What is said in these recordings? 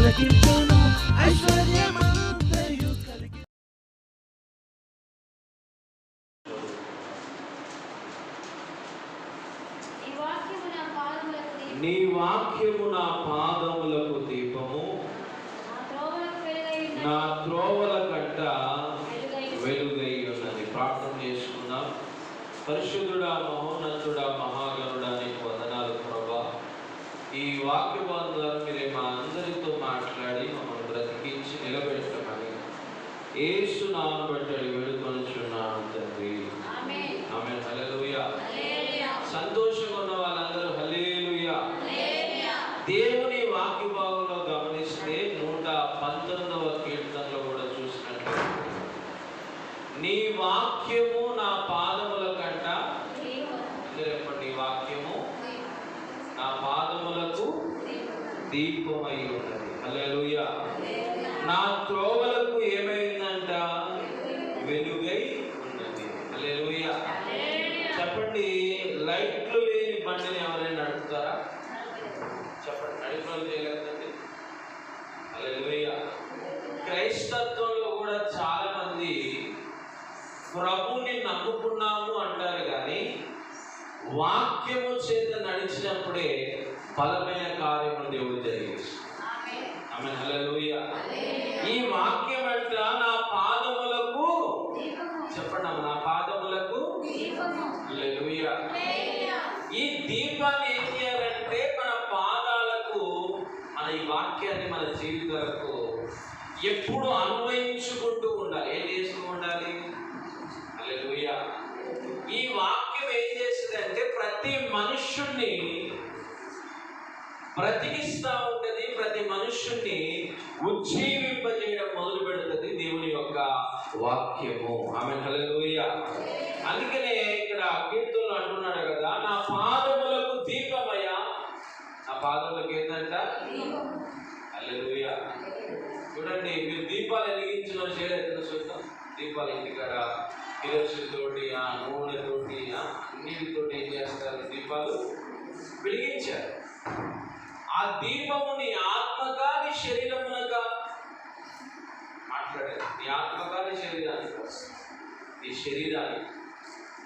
పులకించును ఐశ్వర్యమంతయు కలిగి. నీ వాక్యము నా పాదములకు దీపము, నా త్రోవల కంట వెలుగై ఉన్నది. ప్రార్థన చేసుకుందాం. పరిశుద్ధుడా, మహోన్నతుడా, మహాగణుడా, నీకు వందనాలు ప్రభా. ఈ వాక్య ద్వారా మీరే మా అందరితో మాట్లాడి మమ్మల్ని బ్రతికించి నిలబెట్టమని యేసు నామమున బట్టి వేడుకొనుచున్నాను తండ్రి. ఆమేన్. హల్లెలూయా. సంతోషంగా ఉన్న వాళ్ళందరూ హల్లెలూయా. దేవుని వాక్య భాగంలో గమనిస్తే 119వ కీర్తనలో కూడా చూసినట్లయితే, నీ వాక్యము నా పాదముల కంట, నీ వాక్యము నా పాదములకు దీపమై ఉన్నది. హల్లెలూయా. నా త్రోవలకు ఏమైందంట? వెలుగై ఉన్నది. హల్లెలూయా. చెప్పండి, లైట్లు లేని బండిని ఎవరైనా నడుపుతారా? చెప్పండి, నడిపి చేయలేదండి. హల్లెలూయా. క్రైస్తత్వంలో కూడా చాలా మంది ప్రభుని నమ్ముకున్నాము అంటారు, కానీ వాక్యము చేత నడిచినప్పుడే బలమైన కార్యము దేవుడు జరిగిస్తుంది. ఆమేన్. హల్లెలూయా. ఈ వాక్యం అంట నా పాదములకు, చెప్పండి, నా పాదములకు. హల్లెలూయా. ఈ దీపాన్ని ఏం చేయాలంటే మన పాదాలకు, మన ఈ వాక్యాన్ని మన జీవితాలకు ఎప్పుడు అన్వయించుకుంటూ ఉండాలి. ఏం చేస్తూ ఉండాలి? హల్లెలూయా. ఈ వాక్యం ఏం చేస్తుందంటే ప్రతి మనుష్యుణ్ణి బ్రతికిస్తూ ఉంటుంది, ప్రతి మనుష్యుణ్ణి ఉజ్జీవింపజేయడం మొదలు పెడుతుంది దేవుని యొక్క వాక్యము. ఆమేన్. హల్లెలూయా. అందుకనే ఇక్కడ కీర్తనలు అంటున్నాడు కదా, నా పాదములకు దీపమయ్యా. నా పాదములకు ఏంటంట? హల్లెలూయా. చూడండి, మీరు దీపాలు వెలిగించిన చేయలేదు చూద్దాం. దీపాలు ఇంటికాడ కిరోసిన్తోటి, నూనెతోటి, అన్నిటితోటి ఏం చేస్తారు? దీపాలు వెలిగించారు. ఆ దీపము నీ ఆత్మగా నీ శరీరమునగా మాట్లాడారు. నీ ఆత్మగా నీ శరీరానికి, నీ శరీరానికి.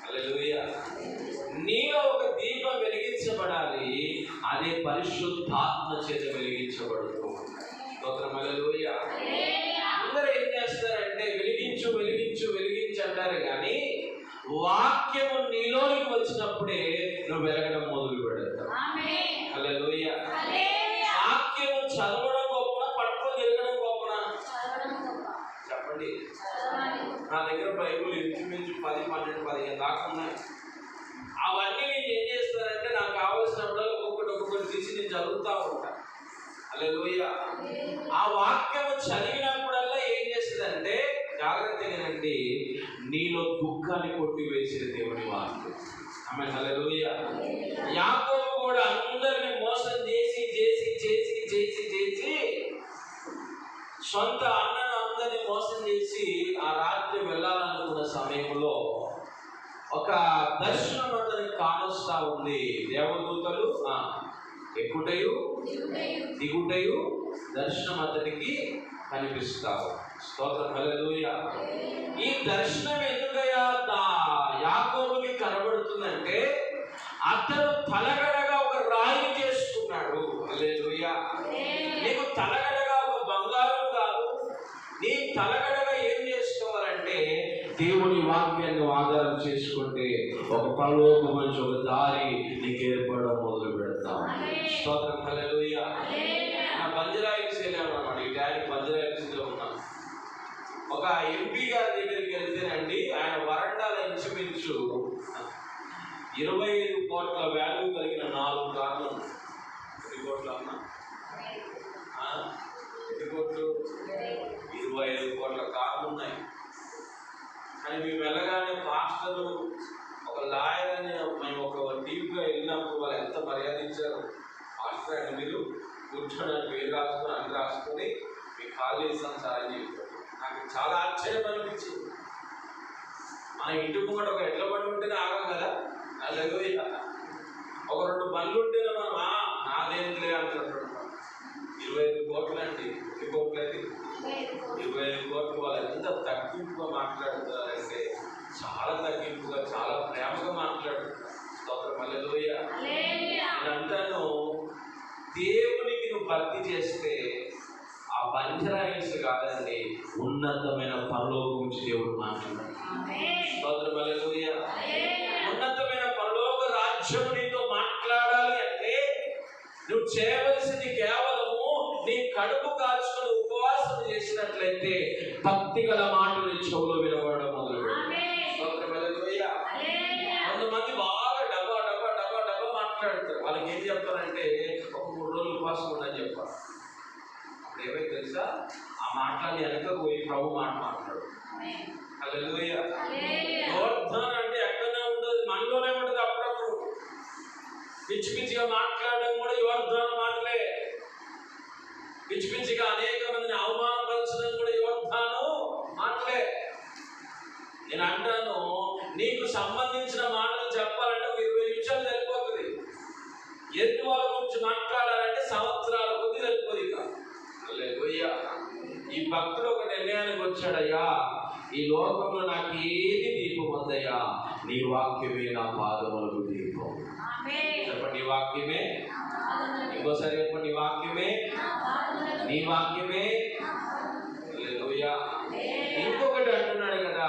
హల్లెలూయా. నీలో ఒక దీపం వెలిగించబడాలి, అదే పరిశుద్ధాత్మ చేత వెలిగించబడుతూ ఉంటుంది. స్తోత్రం. హల్లెలూయా. అందరూ ఏం చేస్తారంటే వెలిగించు వెలిగించు వెలిగించు అంటారు, కానీ వాక్యము నీలోనికి వచ్చినప్పుడే నువ్వు వెలగడం మొదలు పెడతావు. హల్లెలూయా. వాక్యము చదవడం గొప్పనా, పట్టుకొని తిరగడం గొప్పనా? చెప్పండి. నా దగ్గర బైబుల్ ఇంచుమించు 10, 12, 15 దాకా ఉన్నాయి. అవన్నీ నేను ఏం చేస్తానంటే నాకు కావలసినప్పుడు ఒక్కొక్కటి తీసి నేను చదువుతూ ఉంటాను. హల్లెలూయా. ఆ వాక్యము చదివినప్పుడల్లా ఏం చేస్తుందంటే, జాగ్రత్తగానండి, నీలో దుఃఖాన్ని కొట్టివేసిన దేవుని వాక్యం. ఆమేన్. హల్లెలూయా. యాకోబు కూడా అందరిని మోసం చేసి చేసి చేసి చేసి చేసి సొంత అన్నను అందరినీ మోసం చేసి ఆ రాత్రి వెళ్ళాలనుకున్న సమయంలో ఒక దర్శనం అతనికి కానొస్తా ఉంది. దేవదూతలు ఎక్కుటయు దిగుటయు దర్శనం అతనికి కనిపిస్తావు. స్తోత్రం. హల్లెలూయా. ఈ దర్శనం ఎందుకయ్యా యాకోబుకి కనబడుతుందంటే, అతను తలగడగా ఒక రాయి చేసుకున్నాడు. హల్లెలూయా. నీకు తలగడగా ఒక బంగారం కాదు, నీ తలగడగా ఏం చేసుకోవాలంటే దేవుని వాక్యాన్ని ఆధారం చేసుకుంటే ఒక పరలోక మంచి ఒక దారి నీకు ఏర్పడడం మొదలు పెడతాం. స్తోత్రం. హల్లెలూయా. నా బంజరాయిల్స్ వెళ్ళామన్నమాట. ఈ డాడీ బంజరాయిల్స్లో ఉన్నాం. ఒక ఎంపీ గారి దగ్గరికి వెళ్తేనండి, ఆయన వరండాల ఇంచుమించు 25 కోట్ల వాల్యూ కలిగిన 4 కార్లు ఉన్నాయి. 10 కోట్ల అన్నా 10 కోట్లు 25 కోట్ల కార్లు ఉన్నాయి. కానీ మేము వెళ్ళగానే పాస్టర్లు, ఒక లాయర్ అని మేము ఒక టీవీగా వెళ్ళినప్పుడు వాళ్ళు ఎంత మర్యాద ఇచ్చారు. పాస్టర్ అంటే మీరు కూర్చొని పేరు రాసుకొని అన్ని రాసుకొని మీకు కాల్ చేస్తాను సార్ అని చెప్పారు. నాకు చాలా ఆశ్చర్యం అనిపించింది. మన ఇంటి ముంగట ఒక ఎడ్ల బండి ఉంటేనే ఆగం కదా. హల్లెలూయా. ఒక 2 బండ్లు ఉంటేనే మనం నాదేంటిలే అంటున్నాడు. 25 కోట్లండి. ఎన్ని కోట్లది? 25 కోట్లు. వాళ్ళు ఎంత తగ్గింపుగా మాట్లాడుతున్నారంటే చాలా తగ్గింపుగా, చాలా ప్రేమగా మాట్లాడుతున్నారు. స్తోత్రం, హల్లెలూయా. నేను అంటాను, దేవునికి నువ్వు భక్తి చేస్తే ఆ బంజరాయిల్స్ కాదండి, ఉన్నతమైన పరలోకం నుంచి దేవుడు మాట్లాడాడు. స్తోత్రం, హల్లెలూయా. ఉన్నతమైన పరలోక రాజ్యం నీతో మాట్లాడాలి అంటే నువ్వు చేయవలసింది కేవలము నీ కడుపు కాల్చుకొని ఉపవాసం చేసినట్లయితే భక్తి గల మాటలు చెవులో వినబడడం మొదలు. కొంతమంది బాగా డబ్బా డబ్బా డబ్బా డబ్బా మాట్లాడతారు. వాళ్ళకి ఏం చెప్తారంటే ఒక 3 రోజులు ఉపవాసం ఉండని చెప్పాలి. అప్పుడు ఏమైతే తెలుసా, ఆ మాటలు వెనక పోయి ప్రభు మాట మాట్లాడు. హల్లెలూయా. యోర్దాను అంటే ఎక్కడనే ఉండదు, మనలోనే ఉండదు. అప్పుడప్పుడు పిచ్చి పిచ్చిగా మాట్లాడడం కూడా యోర్దాను మాటలే. పిచ్చి పిచ్చిగా అనేక మందిని అవమానపరచడం కూడా యోర్దాను మాటలే. నేను అంటాను, నీకు సంబంధించిన మాటలు చెప్పాలంటే ఒక 20 నిమిషాలు సరిపోతుంది. ఎన్ని వాళ్ళ గురించి మాట్లాడాలంటే సంవత్సరాల కొద్ది సరిపోదు. ఇక హల్లెలూయా. ఈ భక్తుడు ఒక నిర్ణయానికి వచ్చాడయ్యా, ఈ లోకంలో నాకు ఏది దీపం వద్దయ్యా, నీ వాక్యమే నా పాదములకు దీపం. చెప్పండి, నీ వాక్యమే. ఇంకోసారి చెప్పండి, నీ వాక్యమే, నీ వాక్యమే. హల్లెలూయా. ఇంకొకటి అంటున్నాడు కదా,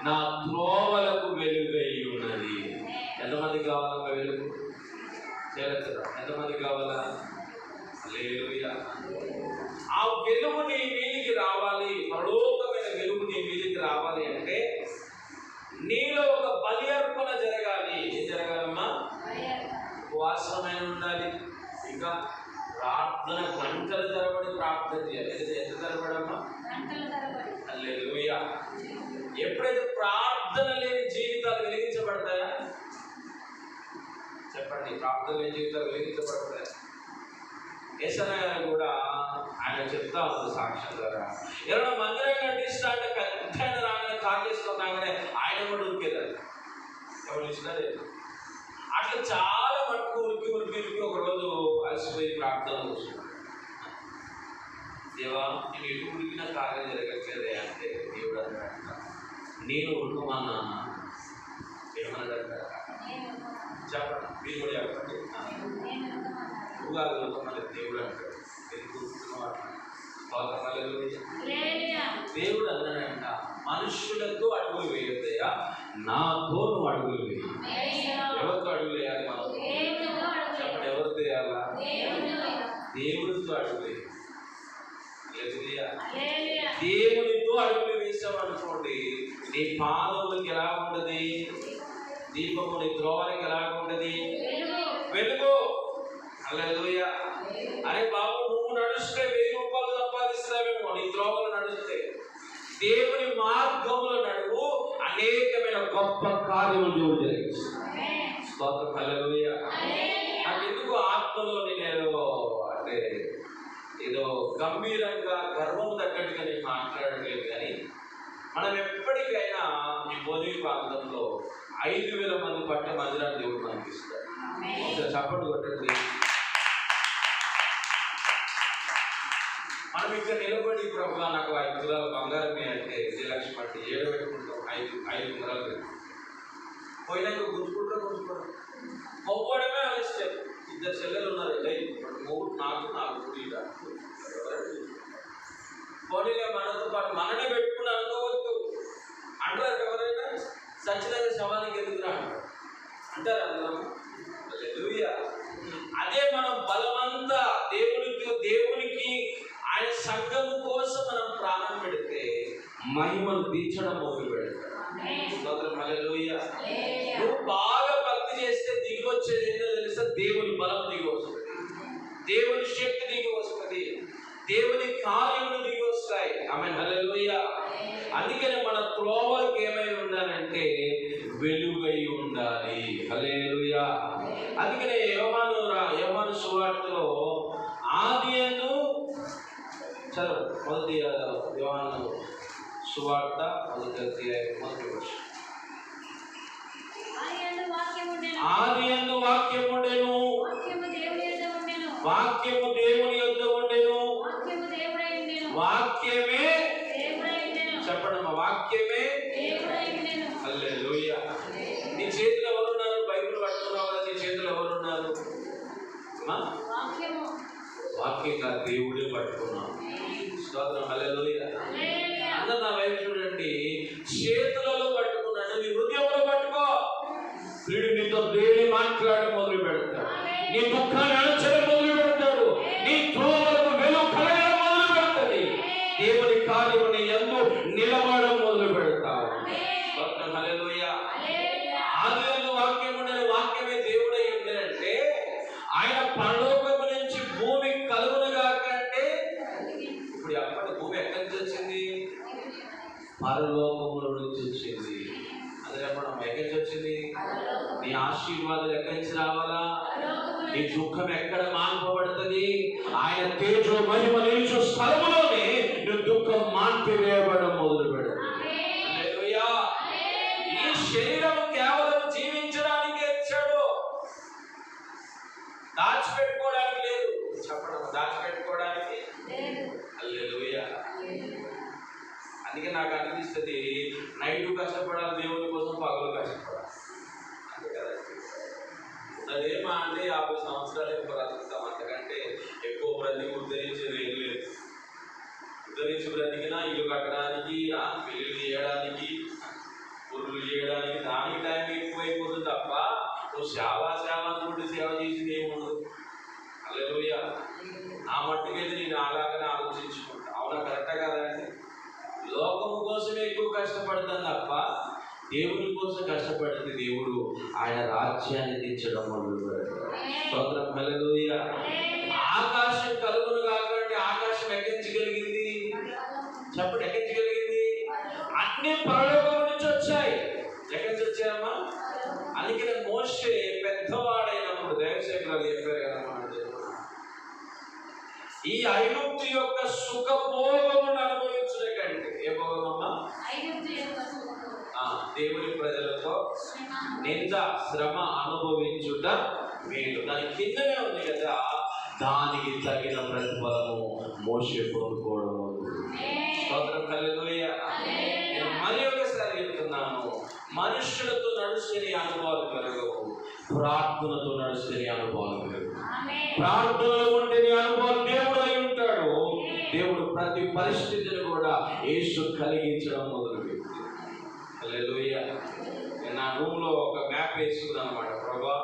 నా త్రోవలకు వెలుగై ఉన్నది. ఎంతమంది కావాలా వెలుగు? ఎంతమంది కావాలా? హల్లెలూయా. ఆ వెలుగు నీ మీదికి రావాలి, పరలోకమైన వెలుగు నీ మీదికి రావాలి అంటే నీలో ఒక బలి అర్పణ జరగాలి. ఏం జరగాలమ్మా? ఉపవాసమైన ఉండాలి. ఇంకా ప్రార్థన గంటల తరబడి ప్రార్థన చేయాలి. ఎంత తరబడమ్మా? హల్లెలూయా. ఎప్పుడైతే ప్రార్థన లేని జీవితాలు వెలిగించబడతాయా? చెప్పండి, ప్రార్థన లేని జీవితాలు వెలిగించబడతాయా? యేసయ్య గారు కూడా ఆయన చెప్తా ఉంది సాక్ష్యం ద్వారా, ఎవరైనా మందిరం కట్టిస్తా అంటే పెద్ద ఆయన రాగానే కాకేసుకున్నాగానే ఆయన కూడా ఉరికేదారు. ఎవరు ఇష్టం? అట్లా చాలా మటుకు ఉరికి ఉరికి ఉరికి ఒకరోజు అలసిపోయి ప్రార్థన కూర్చున్నాడు. దేవా, నేను ఎటు ఉరికిన కార్యం జరగట్లేదే అంటే దేవుడు అన్నాడంట, నేను ఉరుకోమన్నా. ఏమన్నాడంట? చెప్పండి, మీరు కూడా చెప్పండి. ఉరుకోమని దేవుడు అంటాడు. దేవుడు అన్నాడంట, మనుషులతో అడుగులు వేయొద్దయ్యా, నాతో నువ్వు అడుగులు వేయి. ఎవరితో అడుగులు వేయాలి మనం? చెప్పండి, ఎవరితో వేయాలా? దేవుడితో అడుగులు వేయాలి. దేవునితో అడుగులు వేసామనుకోండి, నీ పాదములకి ఎలా ఉండదు? దీపము నీ త్రోవలకి ఎలా ఉండదు? వెలుగు. హల్లెలూయా. అరే బాబు, నువ్వు నడుస్తే 1000 రూపాయలు సంపాదిస్తావేమో నీ త్రోవలు నడిస్తే. దేవుని మార్గంలో నడువు, అనేకమైన గొప్ప కార్యములు దేవుడు జరిగిస్తాడు. స్తోత్రం, హల్లెలూయా. నాకు ఎందుకు ఆత్మలో నేను అంటే ఏదో గంభీరంగా గర్వం తగ్గట్టుగా నేను మాట్లాడలేదు, కానీ మనం ఎప్పటికైనా ఈ భోజన ప్రాంతంలో 5000 మంది పట్టే మందిరాన్ని దేవుడు మనకి ఇస్తాడు. చప్పట్లు కొట్టండి. మనం ఇక్కడ నిలబడి ప్రభువా నాకు 5 తులాల బంగారమే అంటే విజయలక్ష్మి అంటే 7 పెట్టుకుంటాం. 5 ఉంగరాలు పెట్టుకుంటాం. పోయినాక గుంజుకుంటాం. మొవ్వడమే ఆలస్యం. 2 చెల్లెలు ఉన్నారు. నాకు 4 పోనీలే, మనతో పాటు మననే పెట్టుకుని అనుకోవద్దు అంటారు. ఎవరైనా సచ్చినంగా శవానికి ఎందుకురా అంటారు అందరం. హల్లెలూయా. అదే మనం బలమంతా దేవునికి ఆయన సంఘం కోసం మనం ప్రాణం పెడితే మహిమను తీర్చడం మొదలు పెడతాడు. హల్లెలూయా. నువ్వు బాగా భక్తి చేస్తే దిగి వచ్చేది ఏంటో తెలుసా? దేవుని బలం దిగి వస్తుంది, దేవుని శక్తి దిగి వస్తుంది, దేవుని కార్యములు దిగి వస్తాయి. ఆమేన్, హల్లెలూయా. అందుకనే మన త్రోవలకు ఏమై ఉండాలంటే వెలుగై ఉండాలి. హల్లెలూయా. అందుకనే యోహాను సువార్తలో ఆదియందు చదువు, మొదటి యోహాను సువార్త 1వ అధ్యాయం 1వ వచనం. ఆదియందు వాక్యము ఉండెను, వాక్యము దేవుని యొద్ద ఉండెను, వాక్యంగా దేవుడే పట్టుకున్నాం. స్తోత్రం, హల్లెలూయా. అందరూ నా వైపు చూడండి. చేతులలో పట్టుకున్నాడు, నీ హృదయంలో పట్టుకో. వీడు నీతో దేని మాట్లాడడం మొదలు పెడతాడు, నీ దుఃఖాన్ని అణచడం మొదలు పెడతాడు, నీ త్రోవలకు వెలుగు కలగడం మొదలు పెడతాడు, దేవుని కార్యముని యందు నిలబడడం మొదలు పెడతావు. స్తోత్రం, హల్లెలూయా. ఆదిలో వాక్యం ఉండే వాక్యమే దేవుడై ఉండేనంటే ఆయన పరలోకము నుంచి భూమి కలుగునుగా కంటే ఇప్పుడు అప్పటి భూమి ఎక్కడి నుంచి వచ్చింది? పరలోకముల నుంచి వచ్చింది. అదే మనం ఎక్కడి నుంచి వచ్చింది? నీ ఆశీర్వాదాలు ఎక్కడి నుంచి రావాలా? నీ దుఃఖం ఎక్కడ మాన్పబడుతుంది? ఆయన తేజో మహిమ నిలిచే స్థలములోనే నీ దుఃఖం మాన్పివేయబడడం మొదలు పెడుతుంది. హల్లెలూయా. ఈ శరీరం కేవలం జీవించడానికి ఇచ్చాడు, దాచిపెట్టుకోవడానికి లేదు. చెప్పడం, దాచిపెట్టుకోవడానికి. హల్లెలూయా. అందుకే నాకు అనిపిస్తుంది, నైట్ కష్టపడాలి దేవుని కోసం, పగలు కష్టపడాలి. అంతే కదా. అదేమా అంటే 50 సంవత్సరాలు బ్రతుకుతాం, అంతకంటే ఎక్కువ బ్రతికి ఉద్ధరించేది ఏం లేదు. ఉద్ధరించి బ్రతికినా ఇల్లు కట్టడానికి, పెళ్లి చేయడానికి, పురులు చేయడానికి, దానికి టైం ఎక్కువైపోతుంది తప్ప నువ్వు సేవ అనుకుంటే సేవ చేసింది ఏముండదు. హల్లెలూయా. నా మట్టుకైతే నేను అలాగనే ఆలోచించుకుంటా. అవునా? కరెక్టా కాదండి? లోకము కోసమే ఎక్కువ కష్టపడతాను తప్ప దేవుని కోసం కష్టపడితే దేవుడు ఆయన రాజ్యాన్ని దించడం మొదలు పెడతాడు. స్తోత్రం, హల్లెలూయా. ఆకాశం కలుగును కాకంటే ఆకాశం ఎక్కించగలిగింది? చెప్పండి, ఎక్కించగలిగింది? అన్ని పరలోకం నుంచి వచ్చాయి. ఎక్కడి నుంచి వచ్చాయమ్మా? అందుకనే మోషే పెద్దవాడైనప్పుడు దైవసేవకులు చెప్పారు కదా, ఈ ఐగుప్తు యొక్క సుఖభోగమును అనుభవించుట కంటే, ఏ భోగమమ్మా? దేవుని ప్రజలతో నింద శ్రమ అనుభవించుట మేలు. దాని కిందనే ఉంది కదా, దానికి తగిన ప్రతిఫలము మోషే పొందుకోవడం. స్తోత్రం, హల్లెలూయా. నేను మరి ఒకసారి చెప్తున్నాను, మనుష్యులతో నడుస్తే అనుభవాలు కలగవు, ప్రార్థనతో నడుస్తే అనుభవాలు కలగవు. ప్రార్థనలో ఉంటే నీ అనుభవాలు దేవుడు అయి ఉంటాడు. దేవుడు ప్రతి పరిస్థితిని కూడా యేసు కలిగించడం మొదలుపెట్టింది. హల్లెలూయా. నేను నా రూమ్లో ఒక మ్యాప్ వేసుకున్నాను అనమాట. ప్రభా,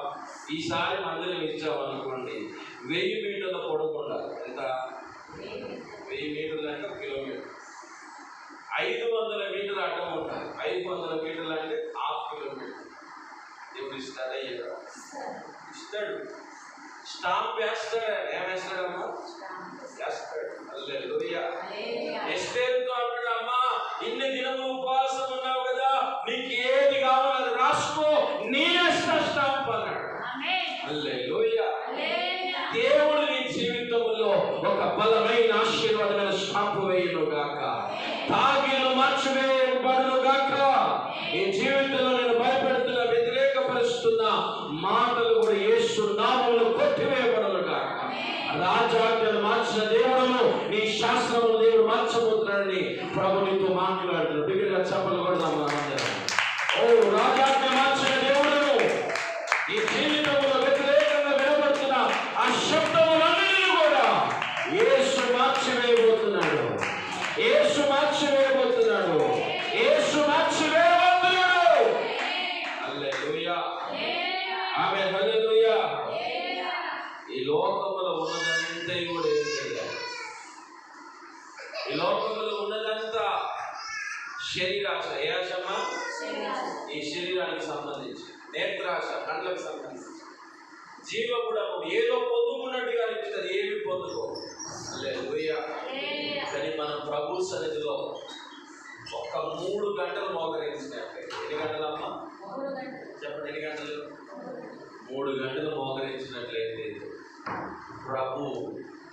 ఈసారి మందిరం ఇచ్చామనుకోండి, 1000 మీటర్ల పొడవు ఉండాలి. ఎంత? 1000 మీటర్లు అంటే 1 కిలోమీటర్. 500 మీటర్ల అడ్డం ఉండాలి. 500 మీటర్లు అంటే 1/2 కిలోమీటర్. దేవుడు ఇస్తాడా? ఇస్తాడు. స్టాంప్ వేస్తాడా? ఏమేస్తాడమ్మా? వేస్తాడు. హల్లెలూయా. ఎస్తేరుతో అంటాడు, అమ్మా ఇన్ని దినములు ఉపవాసం ఉన్నావు కదా, నీకు ఏది కావాలో అది రాసుకో, నేనేస్తా స్టాంప్ అన్నాడు. హల్లెలూయా. దేవుడు నీ జీవితంలో ఒక బలమైన ఆశీర్వాదమైన స్టాంపు వేయును గాక, తాగిలు మార్చివేయబడును గాక. ఈ జీవితంలో నేను భయపెడుతున్న, వ్యతిరేకపరుస్తున్న మాటలు కూడా యేసు నామములో కొట్టివేయబడును గాక. రాజాజ్ఞలు మార్చిన దేవుడు, నీ శాస్త్రములు దేవుడు మార్చబోతున్నాడని ప్రభు నీతో మాట్లాడుతున్నాడు. బిగ్గరగా చప్పట్లు కొడదాం. ఓ రాజాజ్ఞ మార్చిన దేవుడు, నీ జీవితంలో వ్యతిరేకంగా వినబడుతున్న ఆ శబ్దములన్నీ కూడా యేసు మార్చివేయబోతున్నాడు. యేసు మార్చివేయబోతున్నాడు. యేసు మార్చివేయబోతున్నాడు. హల్లెలూయా. ఆమేన్. హల్లెలూయా. ఈ లోకములో ఉన్నదంతా కూడా ఏం చేయాలి? ఈ లోకములో ఉన్నదంతా శరీరాశ. ఏ ఆశమ్మా? ఈ శరీరానికి సంబంధించి. నేత్రాశ, కళ్ళకు సంబంధించి. జీవగుణము ఏదో పొందుకున్నట్టుగా అనిపిస్తుంది, ఏమి పొందుకో. హల్లెలూయా. కానీ మనం ప్రభు సన్నిధిలో ఒక 3 గంటలు మోకరించినట్లే. ఎన్ని గంటలమ్మా? చెప్పండి, ఎన్ని గంటలు? 3 గంటలు మోకరించినట్లయితే ప్రభు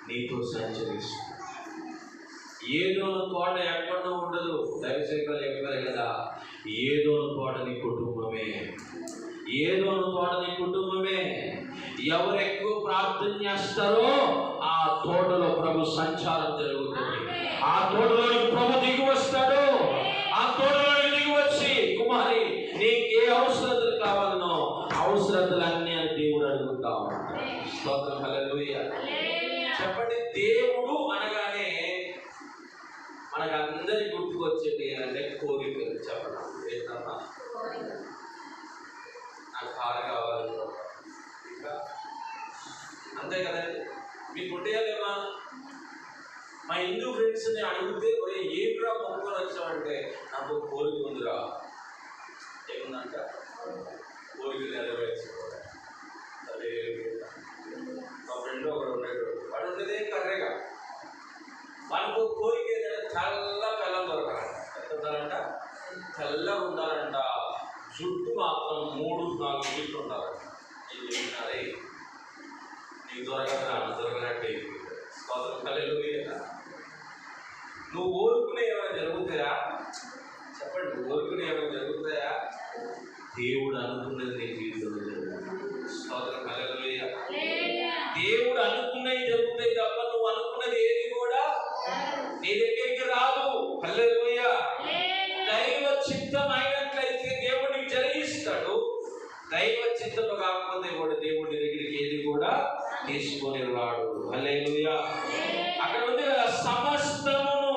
నీతో సంచరిస్తుంది. ఏదోను తోట ఎక్కడో ఉండదు. దైవసేవకులు చెప్పారు కదా, ఏదోను తోట నీ కుటుంబమే. ఏదోను తోట నీ కుటుంబమే. ఎవరు ఎక్కువ ప్రార్థన చేస్తారో ఆ తోటలో ప్రభు సంచారం జరుగుతుంది. ఆ తోటలోకి ప్రభు దిగి వస్తాడు. ఆ తోటలోకి దిగి వచ్చి, కుమారి నీకు ఏ అవసరతలు కావాలనో అవసరతలన్నీ అని దేవుడు అడుగుతా ఉంటాడు. స్తోత్రం, హల్లెలూయా. చెప్పండి, దేవుడు అనగానే మనకు అందరి గుర్తుకొచ్చేది ఏంటంటే కోరికలు. చెప్పడం ఏంటమ్మా? నాకు కారు కావాలి, ఇంకా అంతే కదండి. మీకు ఉంటాయాలేమా? మా హిందూ ఫ్రెండ్స్ని అడిగితే ఏంట్రా మొక్కుకొని వచ్చామంటే నాకు కోరిక ఉందిరా. ఏముందంట? కోరిక నెరవేర్చుకోవాలి. అదే మా ఫ్రెండ్ ఒకడు ఉన్నాడు, వాడు ఉండేదే కర్రేగా. వాళ్ళకు కోరిక ఏంటంటే తెల్ల బెల్లం దొరకాలంట. ఎంత తెల్లగా ఉండాలంట. జుట్టు మాత్రం 3-4 ఫీట్లు ఉండాలంట. నేను చెప్పినారే నీకు దొరకనట్టే. స్తోత్రం, హల్లెలూయా. నువ్వు కోరుకునే ఏమైనా జరుగుతాయా? చెప్పండి, నువ్వు కోరుకునే ఏమైనా జరుగుతాయా? దేవుడు అనుకున్నది నీ జీవితంలో జరుగుతుంది. స్తోత్రం, హల్లెలూయా. దేవుడు అనుకున్నవి జరుగుతాయి తప్ప నువ్వు అనుకున్నది ఏది కూడా నీ దగ్గరికి రాదు. హల్లెలూయా. దైవ చిత్తం అయినట్లయితే దేవుడు నీకు జరిగిస్తాడు. దైవ చిత్తము కాకపోతే కూడా దేవుడి దగ్గరికి ఏది కూడా తీసుకొని రాడు. హల్లెలూయా. అక్కడ ఉంది కదా, సమస్తమును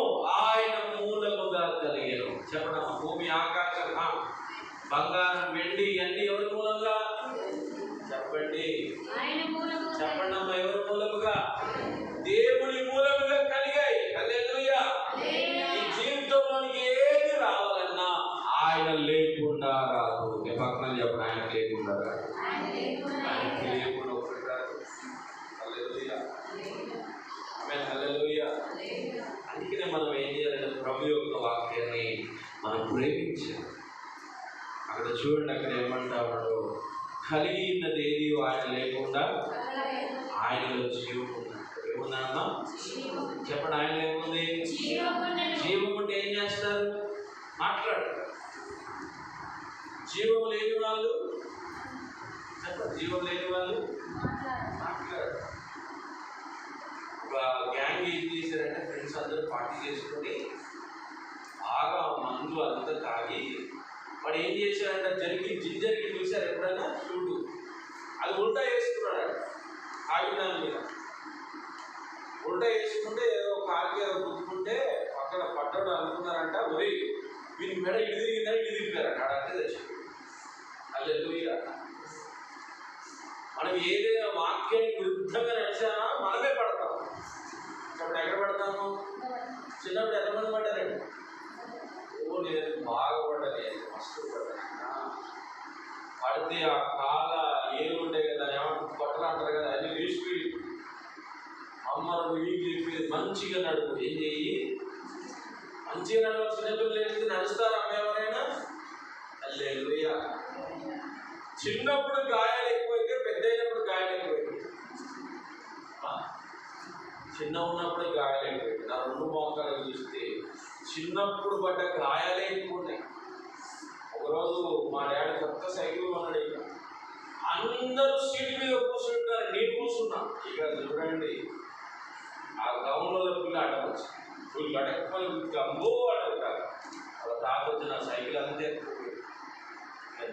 ఆయన మూలముగా కలిగెను. చెప్పండి, భూమి ఆకాశం బంగారం వెండి ఇవన్నీ ఎవరి మూలంగా? చెప్పండి, చెప్పండి అమ్మా, ఎవరి మూలముగా? దేవుని మూలముగా కలిగాయి. హల్లెలూయా. ఈ జీవితంలోనికి ఏది రావాలన్నా ఆయన లేకుండా రాదు. పక్కన చెప్పండి, ఆయన లేకుండా రాదు. ఆయనకి లేకుండా ఒకటి రాదు. హల్లెలూయా, ఆమేన్, హల్లెలూయా. అందుకనే మనం ఏం చేయాలంటే ప్రభు యొక్క వాక్యాన్ని మనం ప్రేమించాలి. అక్కడ చూడండి, అక్కడ ఏమంటాడు? కలిగి ఉన్నది ఏది ఆయన లేకుండా ఆయనలో జీవం ఉన్నది. ఏముందమ్మా? చెప్పండి, ఆయన ఏముంది? జీవం ఉంటే ఏం చేస్తారు? మాట్లాడు. జీవం లేని వాళ్ళు చెప్పండి, జీవం లేని వాళ్ళు మాట్లాడు. ఒక గ్యాంగ్ ఏం చేశారంటే ఫ్రెండ్స్ అందరూ పార్టీ చేసుకొని బాగా మందు అంతా తాగి వాడు ఏం చేశాడంటే జింజర్కి చూశారు ఎప్పుడైనా? చూడు, అది ఉల్టా వేసుకున్నాడు. ఆగిదాని మీద ఉల్టా వేసుకుంటే ఏదో కాకి గుర్తుకుంటే పక్కన పట్టడం అనుకున్నారంట. మరి వీరికి మెడ ఇడి తిరిగిందని ఇడి తిరిగారంట. అడంటే తెచ్చుకుంది. హల్లెలూయా. మనం ఏదైనా వాక్యానికి విరుద్ధంగా నడిచామా మనమే పడతాం. ఇప్పుడు ఎక్కడ పడతాము? చిన్నప్పుడు ఎంతమంది పడ్డారండి? నేను బాగా పడ్డాను, మస్తు పడ్డాను. పడితే ఆ కాళ్ళ ఏలు ఉంటాయి కదా, ఏమంటారు, కొట్టలు అంటారు కదా, అన్ని తీసుకుని అమ్మను చెప్పి మంచిగా నడుపు. ఏం చెయ్యి? మంచిగా నడవాలి. చిన్నపిల్లలు ఏంటి నడుస్తారు అమ్మ ఎవరైనా? హల్లెలూయా. చిన్నప్పుడు గాయాలు ఎక్కువైతే పెద్ద అయినప్పుడు గాయాలు ఎక్కువైతే. చిన్న ఉన్నప్పుడు గాయాలు ఎక్కువైతే. నా 2 మోకాలు చూస్తే చిన్నప్పుడు పడ్డ గాయాలే ఎక్కువ ఉన్నాయి. ఒకరోజు మా డాడీ కొత్త సైకిల్ కొన్నాడు. ఇక అందరూ సీట్ మీద కూర్చుంటారు, నేను కూర్చున్నా. ఇక చూడండి, ఆ గౌన్లో పిల్ల అడగచ్చు. వీళ్ళు అడగకపోయి గంబో అడుగుతారు. వాళ్ళ తాత వచ్చిన సైకిల్ అంతే.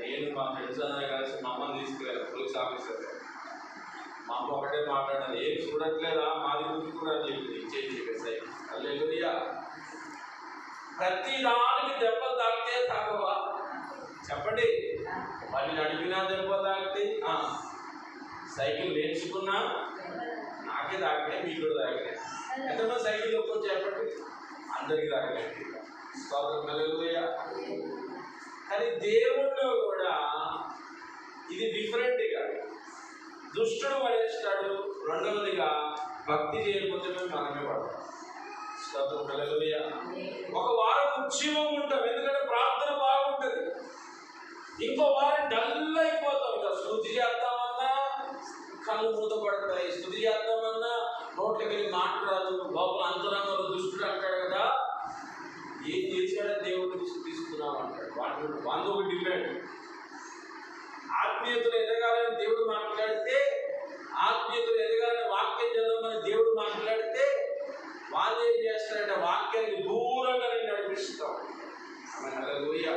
నేను మా ఫ్రెండ్స్ అందరూ కలిసి మా అమ్మని తీసుకెళ్ళాను పోలీస్ ఆఫీసర్. మా అమ్మ ఒకటే మాట్లాడాను, ఏం చూడట్లేదా మాది గురించి కూడా అని చెప్పి ఇచ్చేసి సైకిల్. హల్లెలూయా. ప్రతి దానికి దెబ్బలు తాకితే తాగవా? చెప్పండి, వాళ్ళు నడిపినా దెబ్బ తాకితే, సైకిల్ నేర్చుకున్నా నాకే తాకినాయి, మీకు కూడా తాకినాయి. ఎంతమంది సైకిల్ ఒక్కొచ్చి చెప్పండి? అందరికీ తాకినాయి. హల్లెలూయా. కానీ దేవుడిలో కూడా ఇది డిఫరెంట్గా దుష్టుడు పడేస్తాడు. రెండవదిగా భక్తి చేయకపోతే మనమే పడతాం. హల్లెలూయా. ఒక వారం ఉత్సవం ఉంటాం, ఎందుకంటే ప్రార్థన బాగుంటుంది. ఇంకో వారం డల్ అయిపోతాం. ఇంకా స్తుతి చేద్దామన్నా కళ్ళు మూత పడతాయి, స్తుతి చేద్దామన్నా నోట్లకి వెళ్ళి మాట్లాడదు. లోపల అంతరంగంలో దుష్టుడు అంటాడు కదా, ఏం చేశాడని దేవుడిని స్తుతిస్తున్నాం అంటాడు. వాళ్ళు ఒక డిపెండ్. ఆత్మీయతలు ఎదగాలని దేవుడు మాట్లాడితే, ఆత్మీయతలు ఎదగాలని వాక్యం చదవమని దేవుడు మాట్లాడితే, వాళ్ళు ఏం చేస్తారంటే వాక్యాన్ని దూరంగా నడిపిస్తాం. హల్లెలూయా.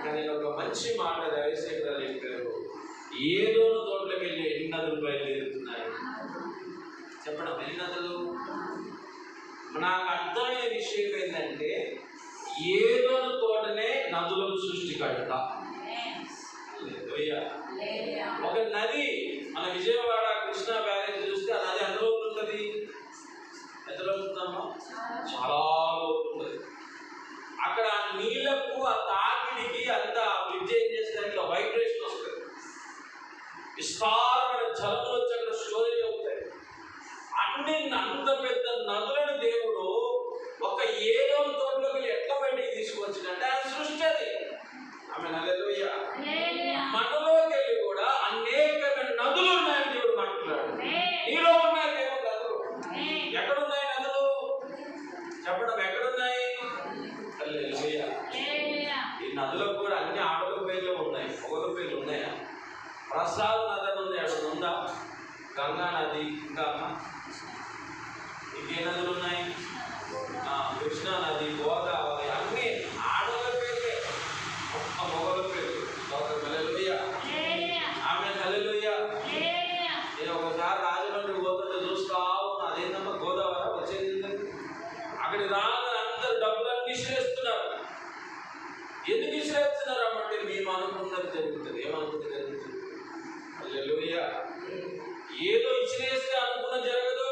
కానీ ఒక మంచి మాట దయచేసి చెప్పారు, ఏదో తోటలోకి వెళ్ళి ఎన్ని నదులు బయలుదేరుతున్నాయి. చెప్పడం ఎన్ని నదులు? నాకు అర్థమైన విషయం ఏంటంటే ఏదో తోటనే నదులకు సృష్టికర్త. ఒక నది మన విజయవాడ కృష్ణా బ్యారేజ్ చూస్తే ఆ నది ఎంత లోపు ఉంటుంది? ఎంత లోపు ఉంటుందమ్మా? చాలా లోపు ఉంటుంది. అక్కడ ఆ నీళ్లకు ఆ తాకిడికి అంత బ్రిడ్జ్ ఏం చేస్తే ఇట్లా వైబ్రేషన్ వస్తుంది, విస్తారమైన జలములు వచ్చి అక్కడ స్టోరేజ్ అవుతాయి. అన్ని అంత పెద్ద నదులను దేవుడు ఒక ఏదో తోటలోకి ఎట్లా బయటికి తీసుకొచ్చిందంటే ఆయన సృష్టి అది. ఆమె హల్లెలూయా. మనలోకి వెళ్ళి కూడా అనేకమైన నదులు ఉన్నాయని దేవుడు మాట్లాడు. నీలో ఉన్నాయి దేవుడు నదులు. ఎక్కడున్నాయి నదులు? చెప్పడం ఎక్కడున్నాయి? హల్లెలూయా. ఈ నదులకు కూడా అన్ని ఆడల పేర్లు ఉన్నాయి, ఒకల పేర్లు ఉన్నాయా? ప్రసాద్ నది అని ఉంది, అక్కడ ఉందా? గంగా నది, ఇంకా ఇంకే నదులు ఉన్నాయి? కృష్ణా నది, గోదావరి, అన్ని ఆడల పేర్లే, ఒక్క మొగల పేర్లు. హల్లెలూయా. ఆమె హల్లెలూయా. నేను ఒకసారి రాజమండ్రి పోతుంటే చూస్తా ఉన్నా, అదేంటమ్మా గోదావరి వచ్చేది. అక్కడికి రాగానే అందరు డబ్బులన్నీ విసిరేస్తున్నారు. ఎందుకు విసిరేస్తున్నారు అమ్మంటే మేము అనుకున్నది జరుగుతుంది. ఏమనుకున్నది జరుగుతుంది? హల్లెలూయా. ఏదో విసిరేస్తే అనుకున్నది జరగదు.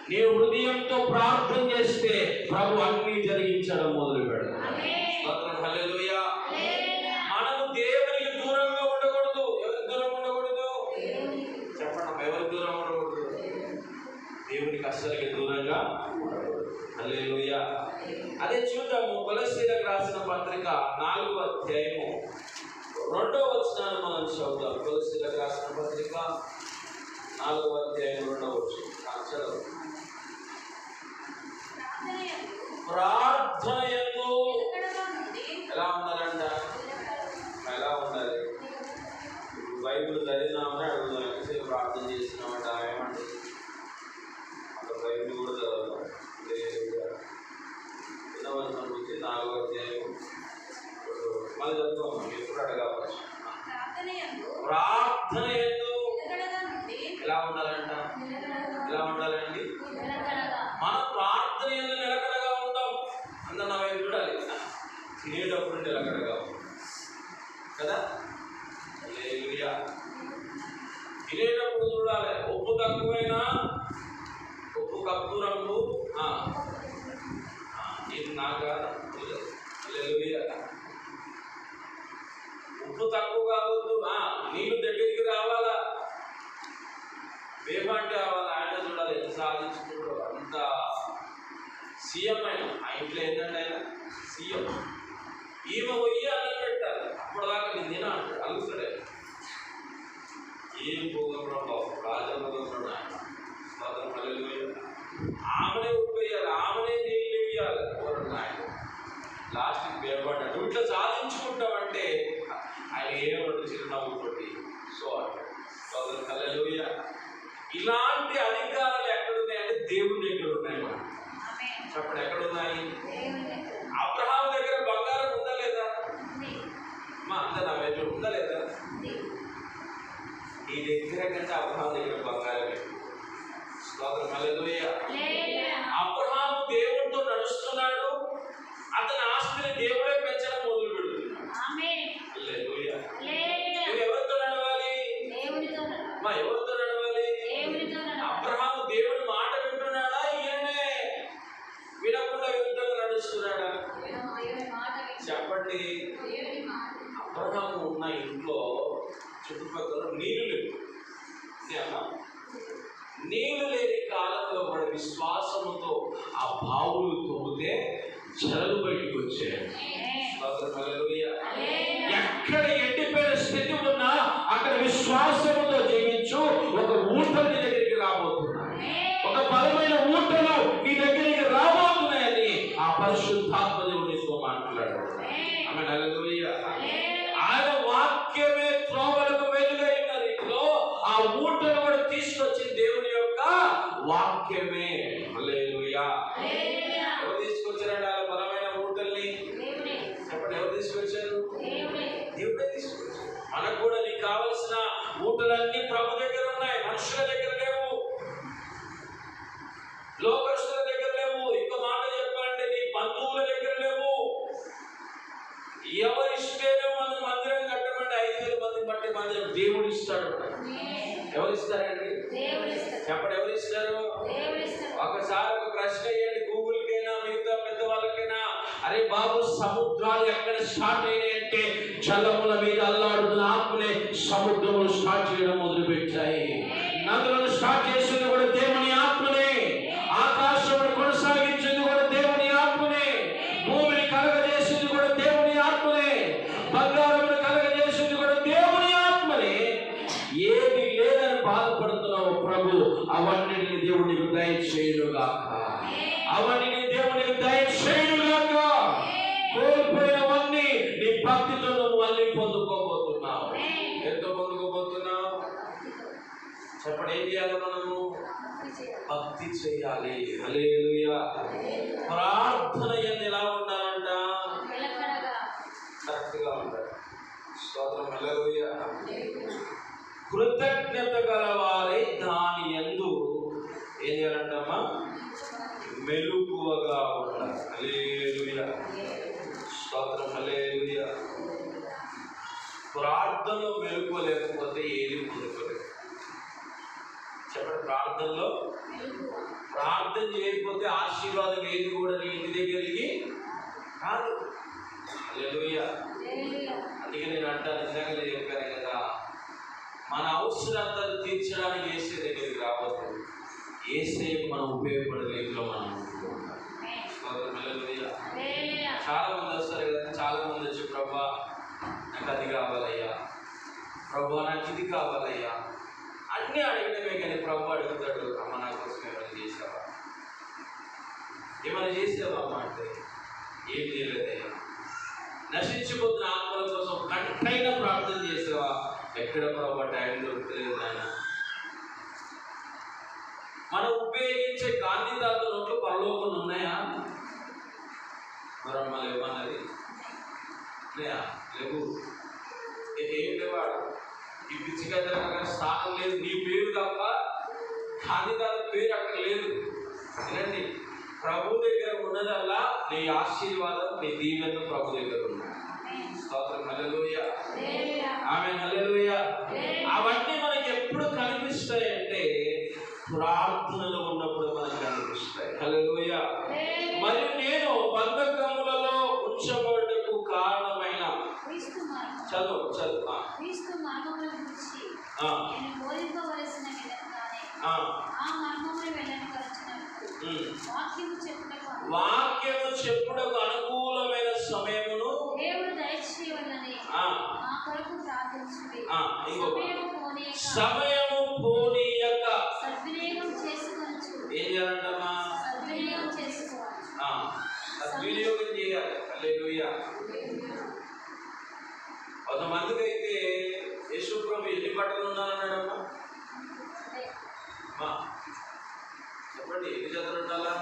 నీ హృదయంతో ప్రార్థన చేస్తే ప్రభు అన్ని జరిగించడం మొదలు పెడతాడు. హల్లెలూయా. మనము దేవునికి దూరంగా ఉండకూడదు. ఎవరికి దూరంగా ఉండకూడదు? చెప్పండి, ఎవరికి దూరంగా ఉండకూడదు? దేవునికి అస్సలకి దూరంగా ఉండకూడదు. హల్లెలూయా. అదే చూద్దాము. కొలస్సీలకు రాసిన పత్రిక 4వ అధ్యాయము 2వ వచనాన్ని మనం చదువుతాం. కొలస్సీలకు రాసిన పత్రిక 4వ అధ్యాయం 2వ వచనం చదువు. ప్రార్థనయందు ఎలా ఉన్నారంట? ఎలా ఉండాలి? బైబిల్ చదివినామని అడుగుదాం. ఎంతసేపు ప్రార్థన చేసినామంట ఏమంటే అక్కడ బైబిల్ కూడా చదవాలి. చిన్నవచనం నుంచి 4వ అధ్యాయం మళ్ళీ చదువుతాం. ఎప్పుడు అడగవచ్చు? ప్రార్థనయందు ఎలా ఉండాలంట? ఎలా ఉండాలండి? మన ప్రార్థన యందు నిలకడగా ఉంటాం. అందరు నా వైపు చూడాలి. తినేటప్పుడు నిలకడగా కదా. హల్లెలూయా. తినేటప్పుడు చూడాలి. ఉప్పు తక్కువైనా, ఉప్పు కప్పు రంగు ఇది నాగా. హల్లెలూయా. ఉప్పు తక్కువ కావద్దు. నీళ్ళు దగ్గరికి రావాలా, వేపంటే రావాలా. ఆయన చూడాలి ఎంత సాధించుకుంటాడో. అంత సీఎం ఆయన. ఆ ఇంట్లో ఏంటంటే ఆయన సీఎం. ఈమె పోయి అన్నం పెట్టాలి. అప్పటిదాకా నేను తిన అంటాడు. అలుగుతాడే. ఏం పోగొట్టడం బాబు, రాజమోగం ఆయన. హల్లెలూయా. ఆమెనే ఉప్పు వేయాలి, ఆమెనే నీళ్ళు వేయాలి. ఆయన లాస్ట్కి వేపడ్డాడు. ఇట్లా సాధించుకుంటామంటే ఆయన ఏమంటే చిరునవ్వు కొట్టి సో అంటాడు. హల్లెలూయా. ఇలాంటి అధికారాలు ఎక్కడున్నాయంటే దేవుని దగ్గర ఉన్నాయి. చెప్పండి, ఎక్కడున్నాయి? అబ్రహాము దగ్గర బంగారం ఉందా లేదా? మా అందరు నా వైపు ఉందా లేదా? నీ దగ్గర కంటే అబ్రహాము దగ్గర బంగారం ఎక్కువ. హల్లెలూయా. అబ్రహాము దేవుడితో నడుస్తున్నాడు. అతని ఆస్తిని దేవుడే పెంచడం మొదలు పెడుతున్నాడు. హల్లెలూయా. ఎవరితో నడవాలి? మా ఎవరితో నడవాలి? అబ్రహాము దేవుడి మాట వింటున్నాడా? ఈయనే వినకుండా వింటున్నా నడుస్తున్నాడా? చెప్పండి. అబ్రహాము ఉన్న ఇంట్లో చుట్టుపక్కల నీళ్లు లేవు. నీళ్లు లేని కాలంలో కూడా విశ్వాసముతో ఆ బావులు తవ్వితే జలలు బయటికి వచ్చాయి. ఎక్కడ ఎండిపోయిన స్థితి ఉన్నా అక్కడ విశ్వాసముతో జీవించు. ఒక ఊట నీ దగ్గరికి రాబోతున్నాయి. ఒక బలమైన ఊటలు నీ దగ్గరికి రాబోతున్నాయని ఆ పరిశుద్ధాత్మ దేవునితో మాట్లాడాడు. ఆమె హల్లెలూయా. ఆయన వాక్యమే త్రోవలకు వెలుగై ఉన్న రీతిలో ఆ ఊటను కూడా తీసుకొచ్చింది దేవుని యొక్క వాక్యమే. హల్లెలూయా. ఎవరు తీసుకొచ్చారండి ఆ బలమైన ఊటల్ని? చెప్పండి, ఎవరు తీసుకొచ్చారు? దేవుడే తీసుకొచ్చారు. మనకు కూడా నీకు కావలసిన ఊటలన్నీ ప్రభు దగ్గర ఉన్నాయి, మనుషుల దగ్గర లేవు. ఎవరు ఇస్తారండి? చెప్పండి, ఎవరు ఇస్తారు? ఒకసారి ఒక ప్రశ్న వేయండి గూగుల్కైనా మిగతా పెద్ద వాళ్ళకైనా. అరే బాబు, సముద్రాలు ఎక్కడ స్టార్ట్ అయినాయి అంటే జలముల మీద అల్లాడుతున్న ఆత్మలే సముద్రములు స్టార్ట్ చేయడం మొదలు పెట్టాయి. నదులను స్టార్ట్ చేసింది కూడా దేవుని ఆత్మనే. ఆకాశమును కొనసాగించింది కూడా దేవుని ఆత్మనే. భూమిని కలగజేసింది కూడా దేవుని ఆత్మనే. బంగారమును కలగజేసింది కూడా దేవుని ఆత్మనే. ఏది లేదని బాధపడుతున్నావు ప్రభు, అవన్నిటిని దేవునికి దయచేయుగాక. అవన్నీ దేవునికి దయచేయుగాక. కోల్పోయినవన్నీ నీ భక్తితో నువ్వు మళ్ళీ పొందుకోబోతున్నావు. ఎంత పొందుకోబోతున్నావు? చెప్పండి, ఏం చేయాలి? మనము భక్తి చేయాలి. హల్లెలూయా. ప్రార్థన ఎలా ఉండాలంట? కరెక్ట్గా ఉండాలి. స్తోత్రం. హల్లెలూయా. కృతజ్ఞత గలవారే దాని యందు ఏం చేయాలంటమ్మా? మెలకువగా ఉండాలి. హల్లెలూయా. స్తోత్రం. హల్లెలూయా. ప్రార్థనలో మెలకువ లేకపోతే ఏది పొందుకోలేదు. చెప్పండి, ప్రార్థనలో ప్రార్థన చేయకపోతే ఆశీర్వాదం ఏది కూడా నీ ఇంటి దగ్గరికి కాదు. హల్లెలూయా. అందుకే నేను అంటాను, నిజంగా చెప్పాను కదా, మన అవసరాలు తీర్చడానికి ఏసే దగ్గరికి రావద్దు. ఏసే మనం ఉపయోగపడే రీతిలో మనం ఉంటున్నాం. చాలా మంది వస్తారు కదా, చాలా మంది వచ్చి ప్రభా నాకు అది కావాలయ్యా, ప్రభా నాకు ఇది కావాలయ్యా అన్నీ అడగడమే. కానీ ప్రభు అడుగుతాడు, అమ్మ నా కోసం ఏమైనా చేసావా, ఏమైనా చేసావా అమ్మ అంటే ఏం చేయలేదయ్యా. నశించిపోతున్న ఆత్మల కోసం కంటైనా ప్రార్థన చేసావా? ఎక్కడ ప్రభు టైం దొరకలేదు నాయన. మనం ఉపయోగించే గాంధీ తాత నోట్లు పరలోకం ఉన్నాయా? మరమ్మ లేవన్నది ఉన్నాయా? లేవు. ఏం లేవాడు. ఈ పిచ్చిగా స్థానం లేదు. నీ పేరు తప్ప గాంధీ తాత పేరు అక్కడ లేదు. వినండి, ప్రభు దగ్గర ఉన్నదల్లా నీ ఆశీర్వాదం, నీ దీవెన ప్రభు దగ్గర ఉన్నాయి. స్తోత్రం. హల్లెలూయా. ఆమేన్. హల్లెలూయా. అవన్నీ మనకి ఎప్పుడు కనిపిస్తాయి అంటే ప్రార్థనలో ఉన్నప్పుడు మనకు కనిపిస్తాయి. హల్లెలూయా. మరియు నేను బంధకములలో ఉంచబడటకు కారణమైన చదువు వాక్యము చెప్పుటకు అనుకూలమైన సమయమును దేవుడు దయచేయవలెనని నా కొరకు ప్రార్థించుడి. సమయము పోనీయక సద్వినియోగం చేసుకొనుచు. ఏం చేయాలంటమ్మా? సద్వినియోగం చేసుకోవాలి. సద్వినియోగం చేయాలి. హల్లెలూయా. కొంతమందికి అయితే యేసు ప్రభు ఎన్ని బట్టలు ఉండాలన్నాడమ్మా? చెప్పండి, ఎన్ని జతలు ఉండాలా?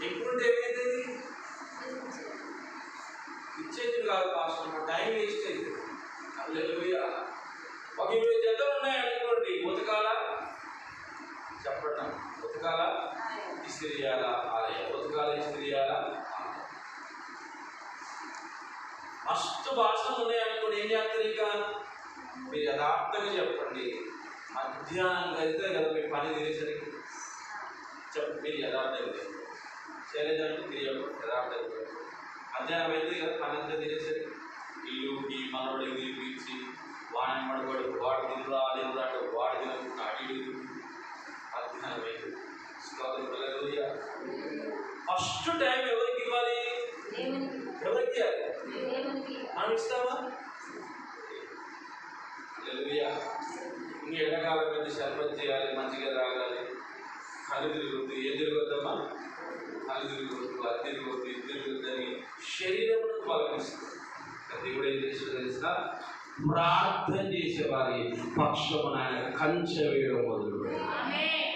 ఎప్పుడుంటే ఏమైతుంది? ఇచ్చేది కాదు పాస్టర్, టైం వేస్ట్ అయింది. హల్లెలూయా. ఒక 20 జతలు ఉన్నాయనుకోండి, ఉతకాలా? చెప్పండి, ఉతకాలా? ఇస్త్రీ చేయాలా? ఉతకాలా? ఇస్త్రీ చేయాలా? ఫస్ట్ భాషలు ఉన్నాయనుకోండి, ఏం చేస్తారు? ఇంకా మీరు యథార్థంగా చెప్పండి. మధ్యాహ్నం అయితే కదా మీ పని తీరేసరికి చెప్పండి. మీరు యథార్థంగా చెప్పండి. చేయలేదంటే తిరిగి యథార్థంగా మధ్యాహ్నం అయితే కదా పని అంతా తినేసరికి ఇల్లుకి మనవాడికి తిరిపించి వాడిని మడవాడు వాడు తిరుగురా అంటే వాడు తినకుండా అడిగి మధ్యాహ్నం అయితే ఫస్ట్ టైం ఎవరికి ఇవ్వాలి? ఎవరికి ఇవ్వాలి? మనం ఇస్తామా? ఇంక ఎండాకాలం మీద షర్బత్ చేయాలి, మంచిగా తాగాలి, కళ్ళు తిరగొద్దు. ఏం తిరగొద్దమ్మా? కళ్ళు తిరగొద్దు, అది తిరగొద్దు, ఇది తిరగొద్దని శరీరం బలమిస్తుంది. దేవుడు ఏం చేసేది తెలిసిన ప్రార్థన చేసేవారి పక్షమున ఆయన కంచె వేయడం మొదలు పెడతాడు.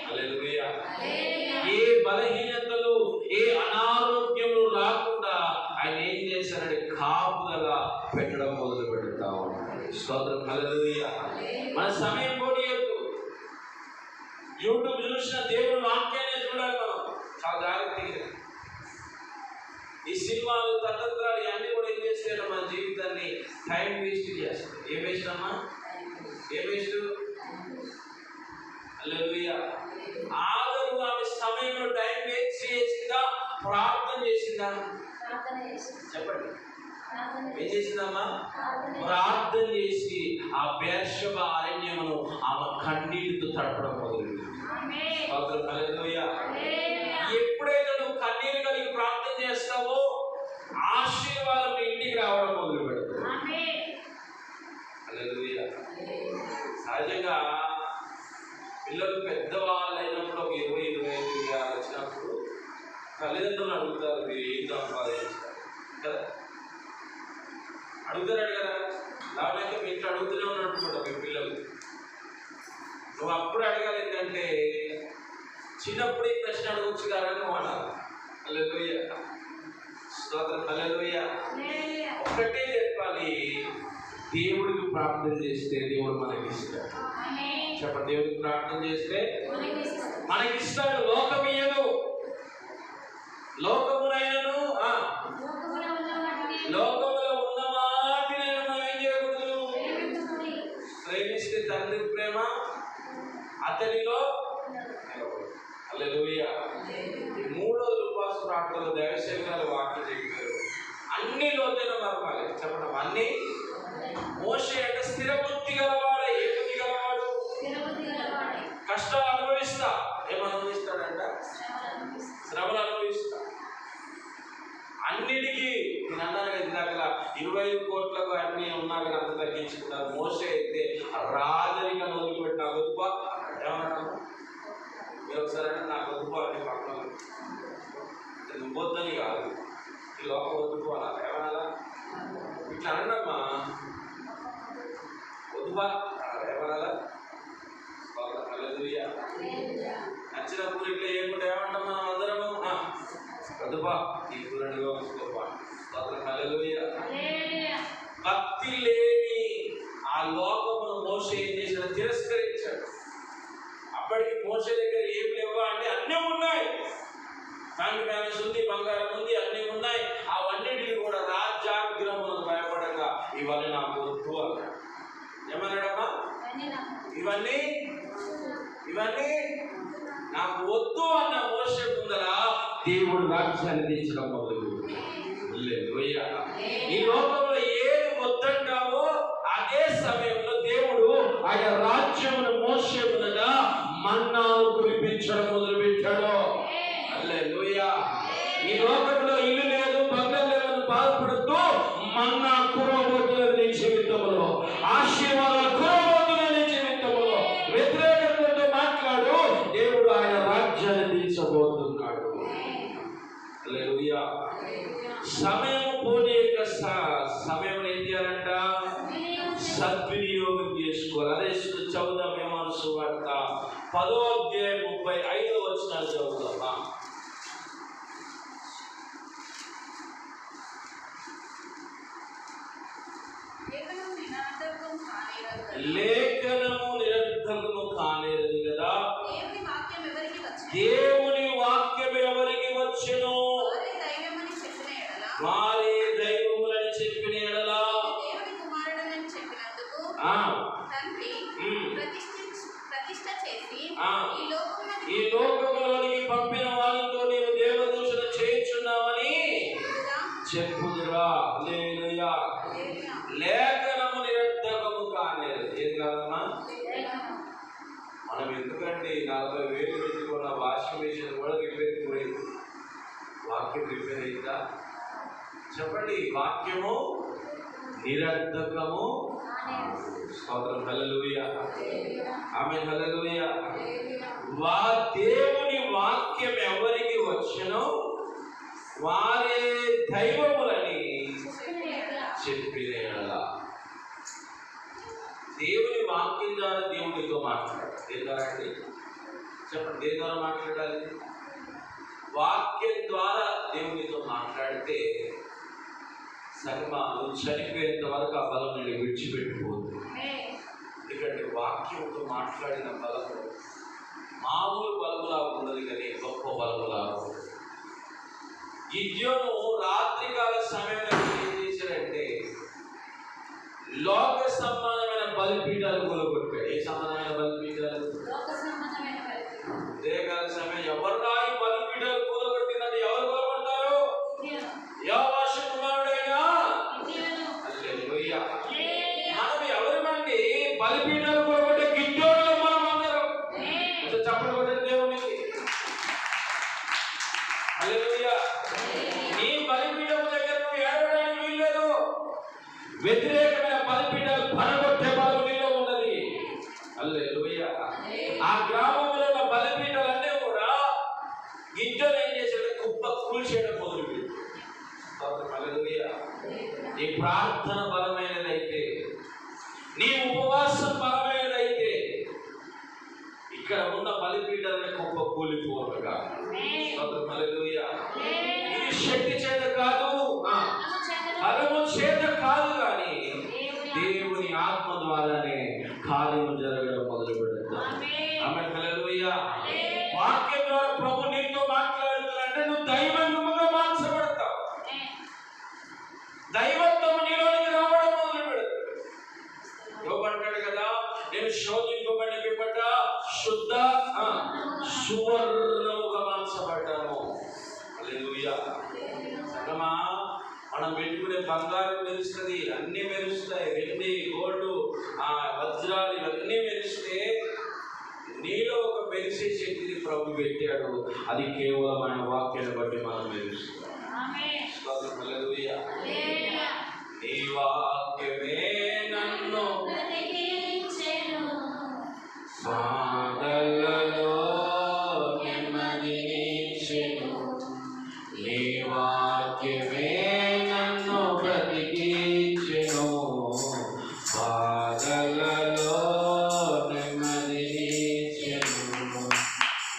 హల్లెలూయా. ఏ బలహీనతలు, ఏ అనారోగ్యములు రాకుండా ఆయన ఏం చేశారంటే కాపుదల పెట్టడం మొదలు పెడతా ఉన్నాడు. స్తోత్రం. హల్లెలూయా. మన సమయం పోనీయొద్దు. యూట్యూబ్ చూసిన దేవుని వాక్యాన్ని చూడాలి. మనం చాలా జాగ్రత్తగా ఈ సినిమాలు తతంత్రాలు ఇవన్నీ కూడా ఏం చేస్తాయో మన జీవితాన్ని టైం వేస్ట్ చేస్తాయి. ఏం వేస్ట్ అమ్మా? ఏమేస్తూ హల్లెలూయా. ఆగరు ఆమె సమయంలో టైం వేస్ట్ చేసిందా, ప్రార్థన చేసిందా? చెప్పండి. ఏం చేసిందమ్మా? ప్రార్థన చేసి ఆ బెర్షెబ అరణ్యమును ఆమె కన్నీటితో తడపడం మొదలుపెట్టింది. హల్లెలూయా. ఎప్పుడైతే నువ్వు కన్నీరు కలిగి ప్రార్థన చేస్తావో ఆశీర్వాదం నీ ఇంటికి రావడం మొదలు పెడతావు. హల్లెలూయా. సహజంగా పిల్లలు పెద్దవాళ్ళు అయినప్పుడు ఒక 20-25 ఏళ్ళు వచ్చినప్పుడు తల్లిదండ్రులు అడుగుతారు, మీరు ఏం సంపాదించారు కదా, అడుగుతారు కదా. లేకపోతే మీ ఇంట్లో అడుగుతూనే ఉన్నట్టుకుంటా మీ పిల్లలు. నువ్వు అప్పుడు అడగాలి ఏంటంటే, చిన్నప్పుడు ఈ ప్రశ్న అడగొచ్చు కదా నువ్వు అనాలి. హల్లెలూయా. స్తోత్రం. హల్లెలూయా. ఒకటే చెప్పాలి, దేవుడికి ప్రార్థన చేస్తే దేవుడు మనకి ఇస్తాడు. చెప్పండి, దేవుడికి ప్రార్థన చేస్తే మనకిస్తాడు. లోకమియ్యను, లోకమునైనను లోకములో ఉన్న వాటిని మనం ఏం చేయకూడదు? ప్రేమిస్తే తండ్రి ప్రేమ అతనిలో. హల్లెలూయా. ఈ 3 రోజులు ఉపవాస ప్రార్థనలో దైవసేన గారు వాక్యం చెప్పారు. అన్ని లోతైన మర్మాలే. చెప్పడం అన్ని. మోషే అంటే స్థిరబుద్ధి గలవాడే. ఏ బుద్ధి గలవాడు? కష్టాలు అనుభవిస్తా. ఏమనుభవిస్తాడంట? శ్రమలు అనుభవిస్తా. అన్నిటికీ నేను అన్నాను కదా ఇందాక 25 కోట్లకు అన్ని ఉన్నా కానీ అంత తగ్గించుకున్నారు. మోషే అయితే రాజరిగా వదిలిపెట్టి నా గొప్ప ఏమన్నాను? మీరు ఒకసారి అంటే నా గొప్ప అంటే పక్కన నువ్వు వద్దని కాదు, ఈ లోపల వద్దుకోవాలా ఏమనాలా? ఇట్లా అనమ్మా, వద్దుబా ఏమనాలా? హల్లెలూయా. నచ్చినప్పుడు ఇట్లా ఏముంటే ఏమంటాం మనం అందరము? వద్దుబా ఈ కూరని గోపా. హల్లెలూయా. భక్తి లేని ఆ లోకమును మోషే ఏం చేశాడు? తిరస్కరించాడు. అప్పటికి మోషే దగ్గర ఏం లేవా అంటే అన్నీ ఉన్నాయి. బ్యాంక్ బ్యాలెన్స్ ఉంది, బంగారం ఉంది, అన్నీ ఉన్నాయి. అవన్నిటిని కూడా రాజ్యాగ్రహములకు భయపడగా ఇవన్నీ నాకు వద్దు అన్నాడు. ఏమన్నాడమ్మా? ఇవన్నీ నాకు వద్దు అన్న మోషే ముందర దేవుడు రాజ్యాన్ని తెచ్చడం మొదలు. ఈ లోకంలో ఏది వద్దంటావో అదే సమయంలో దేవుడు ఆయన రాజ్యమును మోషే ముందర మన్నాను కురిపించడం మొదలు పెట్టాడు. హల్లెలూయా. ఈ లోకంలో ఇల్లు లేదు, బంగారు లేదని బాధపడుతూ మన్నా కురవబోతున్నది నీ జీవితంలో. ఆశీర్వాదాలు కురవబోతున్నది నీ జీవితంలో. వ్యతిరేకతతో మాట్లాడు, దేవుడు ఆయన రాజ్యాన్ని తీర్చబోతున్నాడు. హల్లెలూయా. సమయం పోనీ యొక్క సమయం ఏం చేయాలంట? సద్వినియోగం చేసుకోవాలి. అదే చదువుదాం. యోహాను సువార్త 10వ అధ్యాయం 35వ వచనాలు చదువుదామా? లేఖనము నిరర్థకము కానేరదు కదా. దేవుని వాక్యం ఎవరికి వచ్చెను? వారి దైవములని చెప్పిన ఎడల ఈ లోకములోనికి పంపిన వారితో నీవు దేవదూషణ చేయుచున్నావని చెప్పుదురా. హల్లెలూయా. లేఖనము నిరర్థకము కానేరదు. ఏది కాదమ్మా? మనం ఎందుకంటే 40,000 పెట్టుకున్న వాషింగ్ మెషిన్ కూడా రిపేర్ పోయింది. వాక్యం రిపేర్ అయిందా? చెప్పండి. వాక్యము నిరర్థకము. స్తోత్రం. హల్లెలూయా. ఆమేన్. హల్లెలూయా. దేవుని వాక్యం ఎవరికి వచ్చెనో వారే దైవములని చెప్పిన ఎడల. దేవుని వాక్యం ద్వారా దేవునితో మాట్లాడాలి. దేని ద్వారా అండి? చెప్పండి. దేని ద్వారా మాట్లాడాలి? వాక్యం ద్వారా దేవునితో మాట్లాడితే నువ్వు చనిపోయేంత వరకు ఆ బలం నేను విడిచిపెట్టిపోతుంది. ఎందుకంటే వాక్యంతో మాట్లాడిన బలము మామూలు బలములా ఉన్నది కానీ గొప్ప బలములా ఉంటుంది. గిద్యోను రాత్రికాల సమయంలో ఏం చేశాడంటే లోక సంబంధమైన బలిపీఠాలు కూలగొట్టాడు. ఏ సంబంధమైన బలిపీఠాలు? ఉదయకాల సమయం ఎవరు ఈ బలిపీఠాలు కూలగొట్టిందంటే ఎవరు కూలగొడతారు? యోవాషు కుమారుడైన హల్లెలూయా. మనం ఎవరిమండి? బలిపీఠాలు కూలగొట్టే గిట్టోళ్ళు మనం అందరం. చప్పట్లు కొట్టిన దేవునికి హల్లెలూయా. నీ బలిపీఠం దగ్గర నువ్వు ఏడవడానికి వీల్లేదు. వ్యతిరేకమైన బలిపీఠాలు పడగొట్టే బలం నీలో ఉన్నది. హల్లెలూయా. ఆ గ్రామంలో ఉన్న బలిపీఠాలన్నీ కూడా గిద్దలు ఏం చేశాడు? కుప్ప కూల్చేయడం మొదలుపెట్టాడు. హల్లెలూయా. నీ ప్రార్థన బలమైనదైతే, నీ ఉపవాసం బలమైనదైతే ఇక్కడ ఉన్న బలిపీఠాలని కుప్ప కూలిపోరుగా. హల్లెలూయా. ఇది శక్తి చేత కాదు, బలము చేత కాదు, కానీ దేవుని ఆత్మ ద్వారానే కార్యము జరగడం మొదలు పెడతాం. ఆమేన్. హల్లెలూయా. వాక్యం ద్వారా ప్రభు నీతో మాట్లాడుతున్నాడంటే నువ్వు దైవముగా మార్చబడతావు. దైవత్వం నీలోనికి రావడం మొదలు పెడతాడు. యోబంటాడు కదా, నేను శోధింపబడిన పిమ్మట శుద్ధ సువర్ణముగా మార్చబడ్డాను. హల్లెలూయా. సంగమా, మనం పెట్టుకునే బంగారం మెరుస్తుంది, అన్నీ మెరుస్తాయి, వెండి గోల్డ్ వజ్రాలు ఇవన్నీ మెరిస్తే నీలో ఒక మెరిసే శక్తిని ప్రభు పెట్టాడు. అది కేవలం ఆయన వాక్యాన్ని బట్టి మనం మెరుస్తాం. హల్లెలూయా. నీ వాక్యమే నన్ను బాధలలో నెమ్మదినిచ్చెను. నీ వాక్యమే నన్ను బ్రతికించెను. బాధలలో నెమ్మదినిచ్చెను.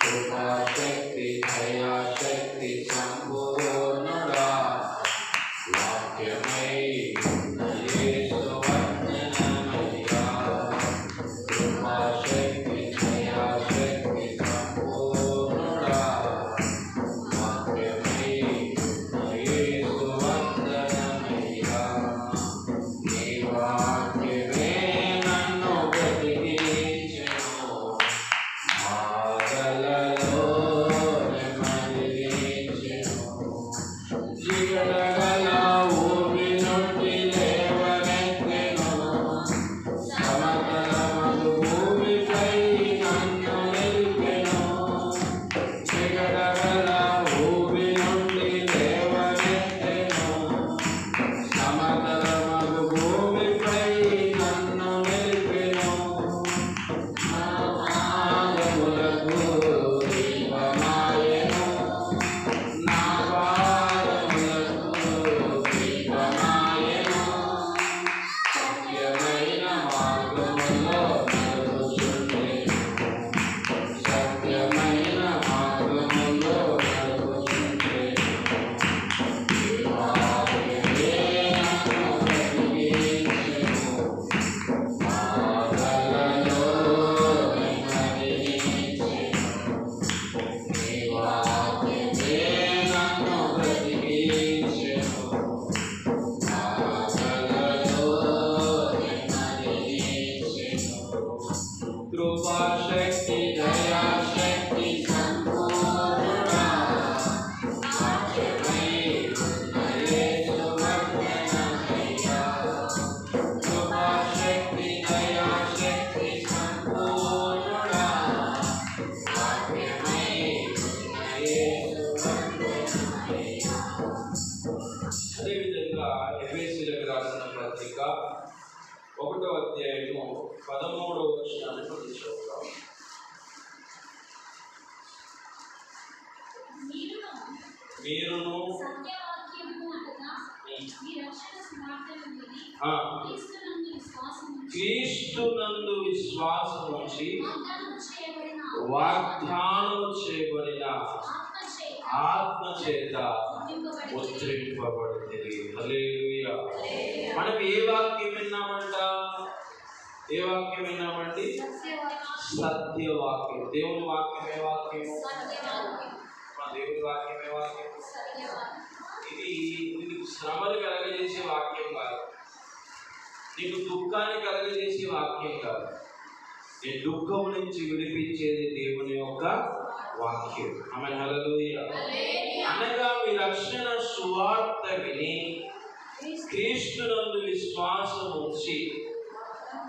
కృపాశక్తి దయాశక్తి సంపూర్ణుడా, వాక్యమై యేసు వందనమయ్యా. కృపాశక్తి దయాశక్తి సంపూర్ణుడా, వాక్యమై యేసు వందనమయ్యా. నీ వాక్యమే నన్ను బ్రతికించెను. బాధలలో నెమ్మదినిచ్చెను. జిగటగల ఊరి నుండి లేవనెత్తెను. సమతలమగు భూమిపై నన్ను నిలిపెను. జిగటగల ఊరి నుండి లేవనెత్తెను. సమతలమగు భూమిపై నన్ను నిలిపెను. నా పాదములకు దీపమాయెను. నా పాదములకు దీపమాయెను. సత్యమైన మార్గములో నడుచుచుండెను. సత్యమైన మార్గములో నడుచుచుండెను. నీ వాక్యమే నన్ను బ్రతికించెను. బాధలలో నెమ్మదినిచ్చెను. నీ వాక్యమే నన్ను బ్రతికించెను. బాధలలో నెమ్మదినిచ్చెను. కృపాశక్తి దయాశక్తి సంపూర్ణుడా, వాక్యమై ఉన్న యేసు వందనమయ్యా. కృపాశక్తి దయాశక్తి సంపూర్ణుడా, వాక్యమై ఉన్న యేసు వందనమయ్యా. అదేవిధంగా ఎఫెసీయులకు రాసిన పత్రిక 1వ అధ్యాయము 13వ వచనాన్ని చదువుతాం. మీరును క్రీస్తునందు విశ్వాసం ఉంచి వాగ్దానం చేయబడిన ఆత్మ చేత ముద్రింపబడింది. హల్లెలూయా. మనం ఏ వాక్యం విన్నామంట? ఏ వాక్యం విన్నామండి? సత్యవాక్యం. దేవుని వాక్యం ఏ వాక్యము? దేవుని వాక్యం ఏ వాక్యం? ఇది శ్రమలు కలగజేసే వాక్యం కాదు. నీకు దుఃఖాన్ని కలగజేసే వాక్యం కాదు. నీ దుఃఖం నుంచి విడిపించేది దేవుని యొక్క వాక్యం. ఆమేన్, హల్లెలూయా. అనగా మీ రక్షణ సువార్త విని క్రీస్తునందు విశ్వాసం ఉంచి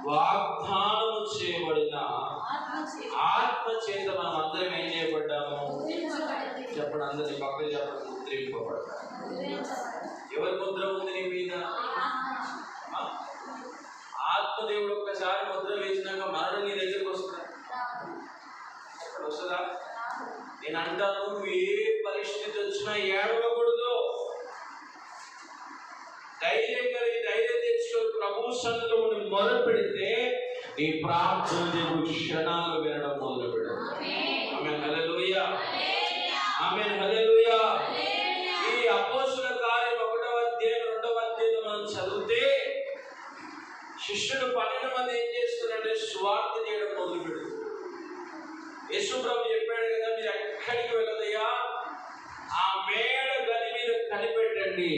వాగ్దానము చేయబడిన ఆత్మ చేత మనం అందరం ఏం చేయబడ్డాము? చెప్పండి, అందరి పక్కన చెప్పండి. ముద్రింపబడ్డాము. ఎవరి ముద్ర ఉంది నీ మీద? ఆత్మదేవుడు ఒక్కసారి ముద్ర వేసినాక మరణం నీ దగ్గరకు వస్తుందా? వస్తుందా? నేను అంటాను, నువ్వు ఏ పరిస్థితి వచ్చినా ఏడవకూడదు. ధైర్యం కలిగి ధైర్యం తెచ్చుకొని ప్రభు సన్నిధిలో మొదలు పెడితే నీ ప్రార్థన దేవుడు క్షణాలు వినడం మొదలు పెడతాడు. ఆమేన్, హల్లెలూయా. ఆమేన్, హల్లెలూయా. ఈ అపోస్తలుల కార్యం 1వ అధ్యాయం 2వ అధ్యాయం మనం చదివితే శిష్యులు 12 మంది ఏం చేస్తున్నారంటే సువార్త చేయడం మొదలు పెడుతున్నారు. యేసు ప్రభు చెప్పాడు కదా, మీరు ఎక్కడికి వెళ్ళదయ్యా, ఆ మేడ గది మీద కనిపెట్టండి,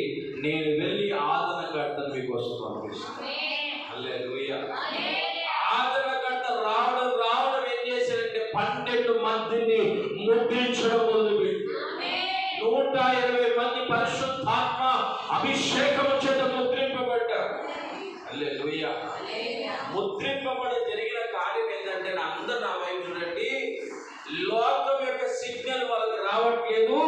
నేను వెళ్ళి ఆదరణకర్తను మీకోసం పంపిస్తాను. హల్లెలూయా. ఆదరణకర్త రావడం ఏం చేశారంటే 12 మందిని ముద్రించడం మొదలుపెట్టారు. 120 మంది పరిశుద్ధాత్మ అభిషేకం చేత ముద్రింపబడ్డారు. హల్లెలూయా. ముద్రింపబడి జరిగిన కార్యం ఏంటంటే, అందరూ నా వైపు చూడండి, లోకం యొక్క సిగ్నల్ వాళ్ళకి రావట్లేదు,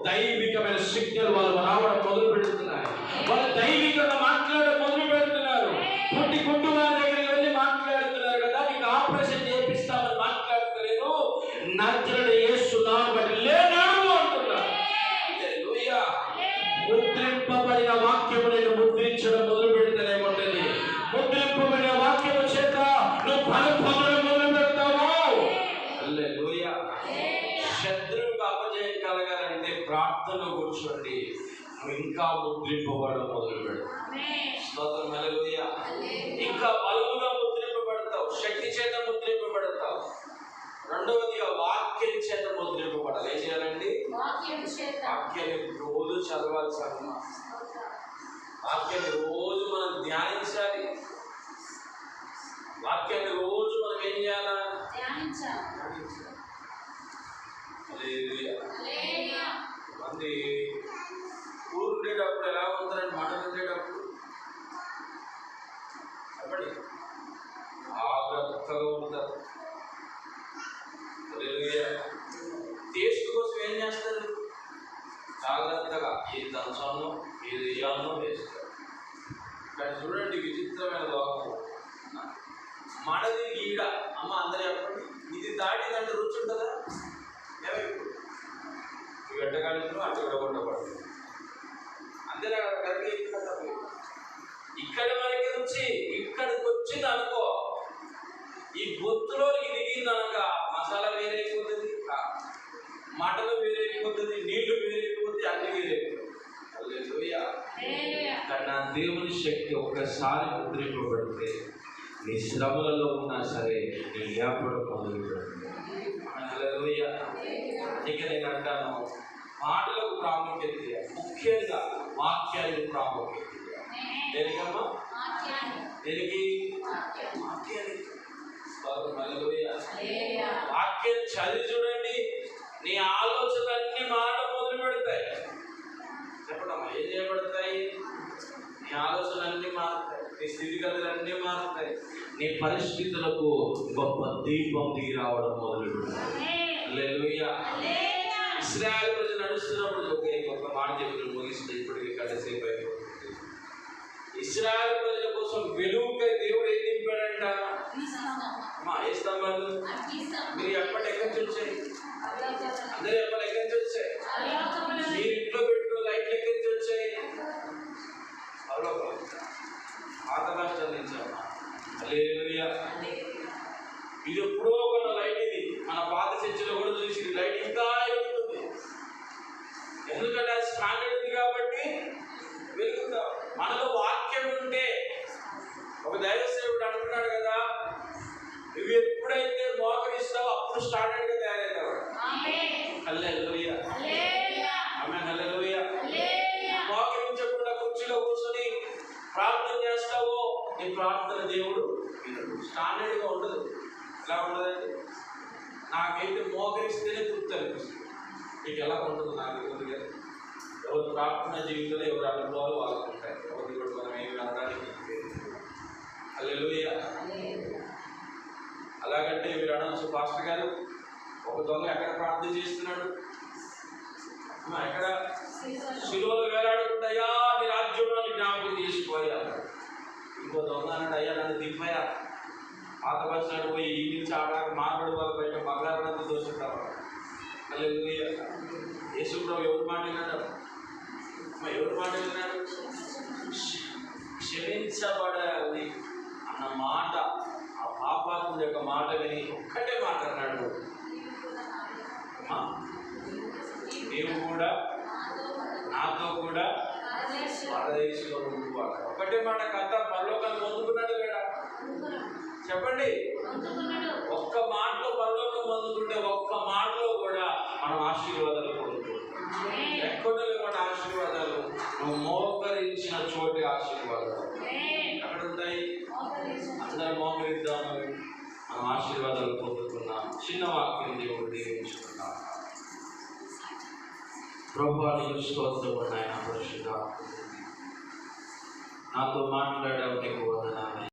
దైవికమైన సిగ్నల్ వాళ్ళు రావడం మొదలు పెడుతున్నారు. వాళ్ళు దైవికంగా మాట్లాడడం మొదలు పెడుతున్నారు. పుట్టి వారి దగ్గరికి వెళ్ళి మాట్లాడుతున్నారు కదా, నీకు ఆపరేషన్ చేపిస్తామని మాట్లాడతలేదు, నజరేయుడైన యేసు నామమున బట్టి లేనాడు అంటున్నారు. హల్లెలూయా. ముద్రింపబడిన వాక్యము నేను ముద్రించడం మొదలు పెడితేనేముంటుంది, ముద్రింపబడిన వాక్యము చేత నువ్వు ఫలం పొందడం మొదలు పెడతావు. హల్లెలూయా. శత్రువుకు అపజయం కలగాలంటే ప్రార్థనలో కూర్చోండి, నువ్వు ఇంకా ముద్రింపబడడం మొదలు పెడతావు. స్తోత్రం, హల్లెలూయా. ఇంకా బలముగా ముద్రింపబడతావు, శక్తి చేత ముద్రింపబడతావు. రెండవదిగా వాక్యం చేత ముద్రింపబడాలి. ఏం చేయాలండి? వాక్యాన్ని రోజు చదవాలి. వాక్యాన్ని రోజు మనం ధ్యానించాలి. వాక్యాన్ని రోజు మనం ఏం చేయాలా? మంది ఊరు ఉండేటప్పుడు ఎలా ఉంటారంటే, మటన్ ఉండేటప్పుడు చెప్పండి, జాగ్రత్తగా ఉంటారు. టేస్ట్ కోసం ఏం చేస్తారు? జాగ్రత్తగా ఏది దంచాలో ఏది వేయాలో వేస్తారు. కానీ చూడండి, విచిత్రమైన లోకం. మనది ఈడ అమ్మ అందరూ చెప్పండి, ఇది దాటిదంటే రుచి ఉంటుందా? ఏమైపోతుంది వెంటకాలంలో అటు విడగొట్టబడుతుంది. అంతేనా కదా? కరెక్ట్గా ఇక్కడ మనకి రుచి, ఇక్కడికి వచ్చింది అనుకో, ఈ గొత్తులోకి దిగిందనక మసాలా వేరైపోతుంది, మటలు వేరైపోతుంది, నీళ్లు వేరైపోతుంది, అన్ని వేరైపోతుంది. హల్లెలూయా. కానీ నా దేవుని శక్తి ఒక్కసారి ముద్రింపబడితే నీ శ్రమలలో ఉన్నా సరే నీ లేపడం మొదలు పెడుతుంది. హల్లెలూయా. అందుకే నేను అంటాను, మాటలకు ప్రాముఖ్యత, ముఖ్యంగా వాక్యానికి ప్రాముఖ్యత. దేనికమ్మా? దేనికి? వాక్యానికి. వాక్యం చదివి చూడండి, నీ ఆలోచనలన్నీ మారడం మొదలు పెడతాయి. చెప్పడమ్మా, ఏం చేయబడతాయి? నీ ఆలోచనలన్నీ మారుతాయి, నీ స్థితిగతులన్నీ మారుతాయి, నీ పరిస్థితులకు గొప్ప దీపం దిగి రావడం మొదలు పెడతాయి. హల్లెలూయా. ఇశ్రాయేలు ప్రజలు నడుస్తున్నప్పుడు ఒక మాట చెప్పి ముగిస్తే ఇప్పటికీ కడసేపు అయిపోతుంది. ఇశ్రాయేలు ప్రజల కోసం వెలుగుకై దేవుడు ఏం నింపాడంట? ఏ స్తంభాలు? మీరు ఎప్పటి ఎక్కడి నుంచి వచ్చాయి? అందరూ ఎప్పటి ఎక్కడి నుంచి వచ్చాయి? మీరు ఇంట్లో పెట్టుకున్న లైట్లు ఎక్కడి నుంచి వచ్చాయి? పాత రాష్ట్రాల నుంచి అమ్మా. హల్లెలూయా. ఇది ఎప్పుడో కొన్న లైట్, ఇది మన పాత చర్చిలో కూడా చూసి లైట్ ఇంకా వెలుగుతుంది. ఎందుకంటే అది స్టాండర్డ్ ఉంది కాబట్టి వెలుగుతాం. మనలో వాక్యం ఉంటే, ఒక దైవ సేవకుడు అంటున్నాడు కదా, నువ్వు ఎప్పుడైతే మోకరిస్తావో అప్పుడు స్టాండర్డ్ గా తయారవుతావు. హల్లెలూయా. ఆమేన్, హల్లెలూయా. మోకరించకుండా కుర్చీలో కూర్చొని ప్రార్థన చేస్తావో నీ ప్రార్థన దేవుడు స్టాండర్డ్గా ఉండదు. ఎలా ఉండదండి? నాకైతే మోకరిస్తేనే తృప్తి అనిపిస్తుంది. మీకు ఎలా ఉంటుంది నాకు తెలియదు కదా. ఎవరు ప్రార్థన జీవితంలో ఎవరు అనుభవాలు వాళ్ళకు ఉంటాయి. ఎవరి కూడా మనం ఏమి అనడానికి హల్లెలూయా. అలాగంటే మీరు అనొచ్చు, పాస్టర్ గారు ఒక దొంగ ఎక్కడ ప్రార్థన చేస్తున్నాడు? ఎక్కడ? శిలువలో వేలాడుకుంటాయా నీ రాజ్యంలో జ్ఞాపకం చేసుకోయా. ఇంకో దొంగ అన్నాడు, అయ్యా నన్ను దింపయా. పాత బస్సులు పోయి ఈ నుంచి ఆడాక మార్గడు వాళ్ళ బయట మగలారంతా దోచుంటావా. హల్లెలూయా. యేసుప్రభు ఎవరి మాట విన్నాడు? ఎవరి మాట విన్నాడు? క్షమించబడాలి అన్న మాట, ఆ పాపాత్ముడి యొక్క మాట విని ఒక్కటే మాట అన్నాడు, నీవు కూడా నాతో కూడా పరదేశంలో ఉండిపోవాలి. ఒకటే మాట కథ పరలోకాన్ని పొందుకున్నాడు కదా. చెప్పండి, ఒక్క మాటలో పరలోకం పొందుకుంటే ఒక్క మాటలో కూడా మనం ఆశీర్వాదాలు పొందుకుంటాం. ఎక్కడ లేవన్న ఆశీర్వాదాలు నువ్వు మోకరించిన చోటి ఆశీర్వాదాలు అక్కడ ఉంటాయి. అందరం మోకరిద్దాము, మనం ఆశీర్వాదాలు పొందుకున్నాం. చిన్న వాక్యం దేవుడు దీవించుకున్నాం. ప్రభువానికి స్తోత్రం నాయన. పరిశుద్ధ నాతో మాట్లాడావు, నీకు వందనాలు.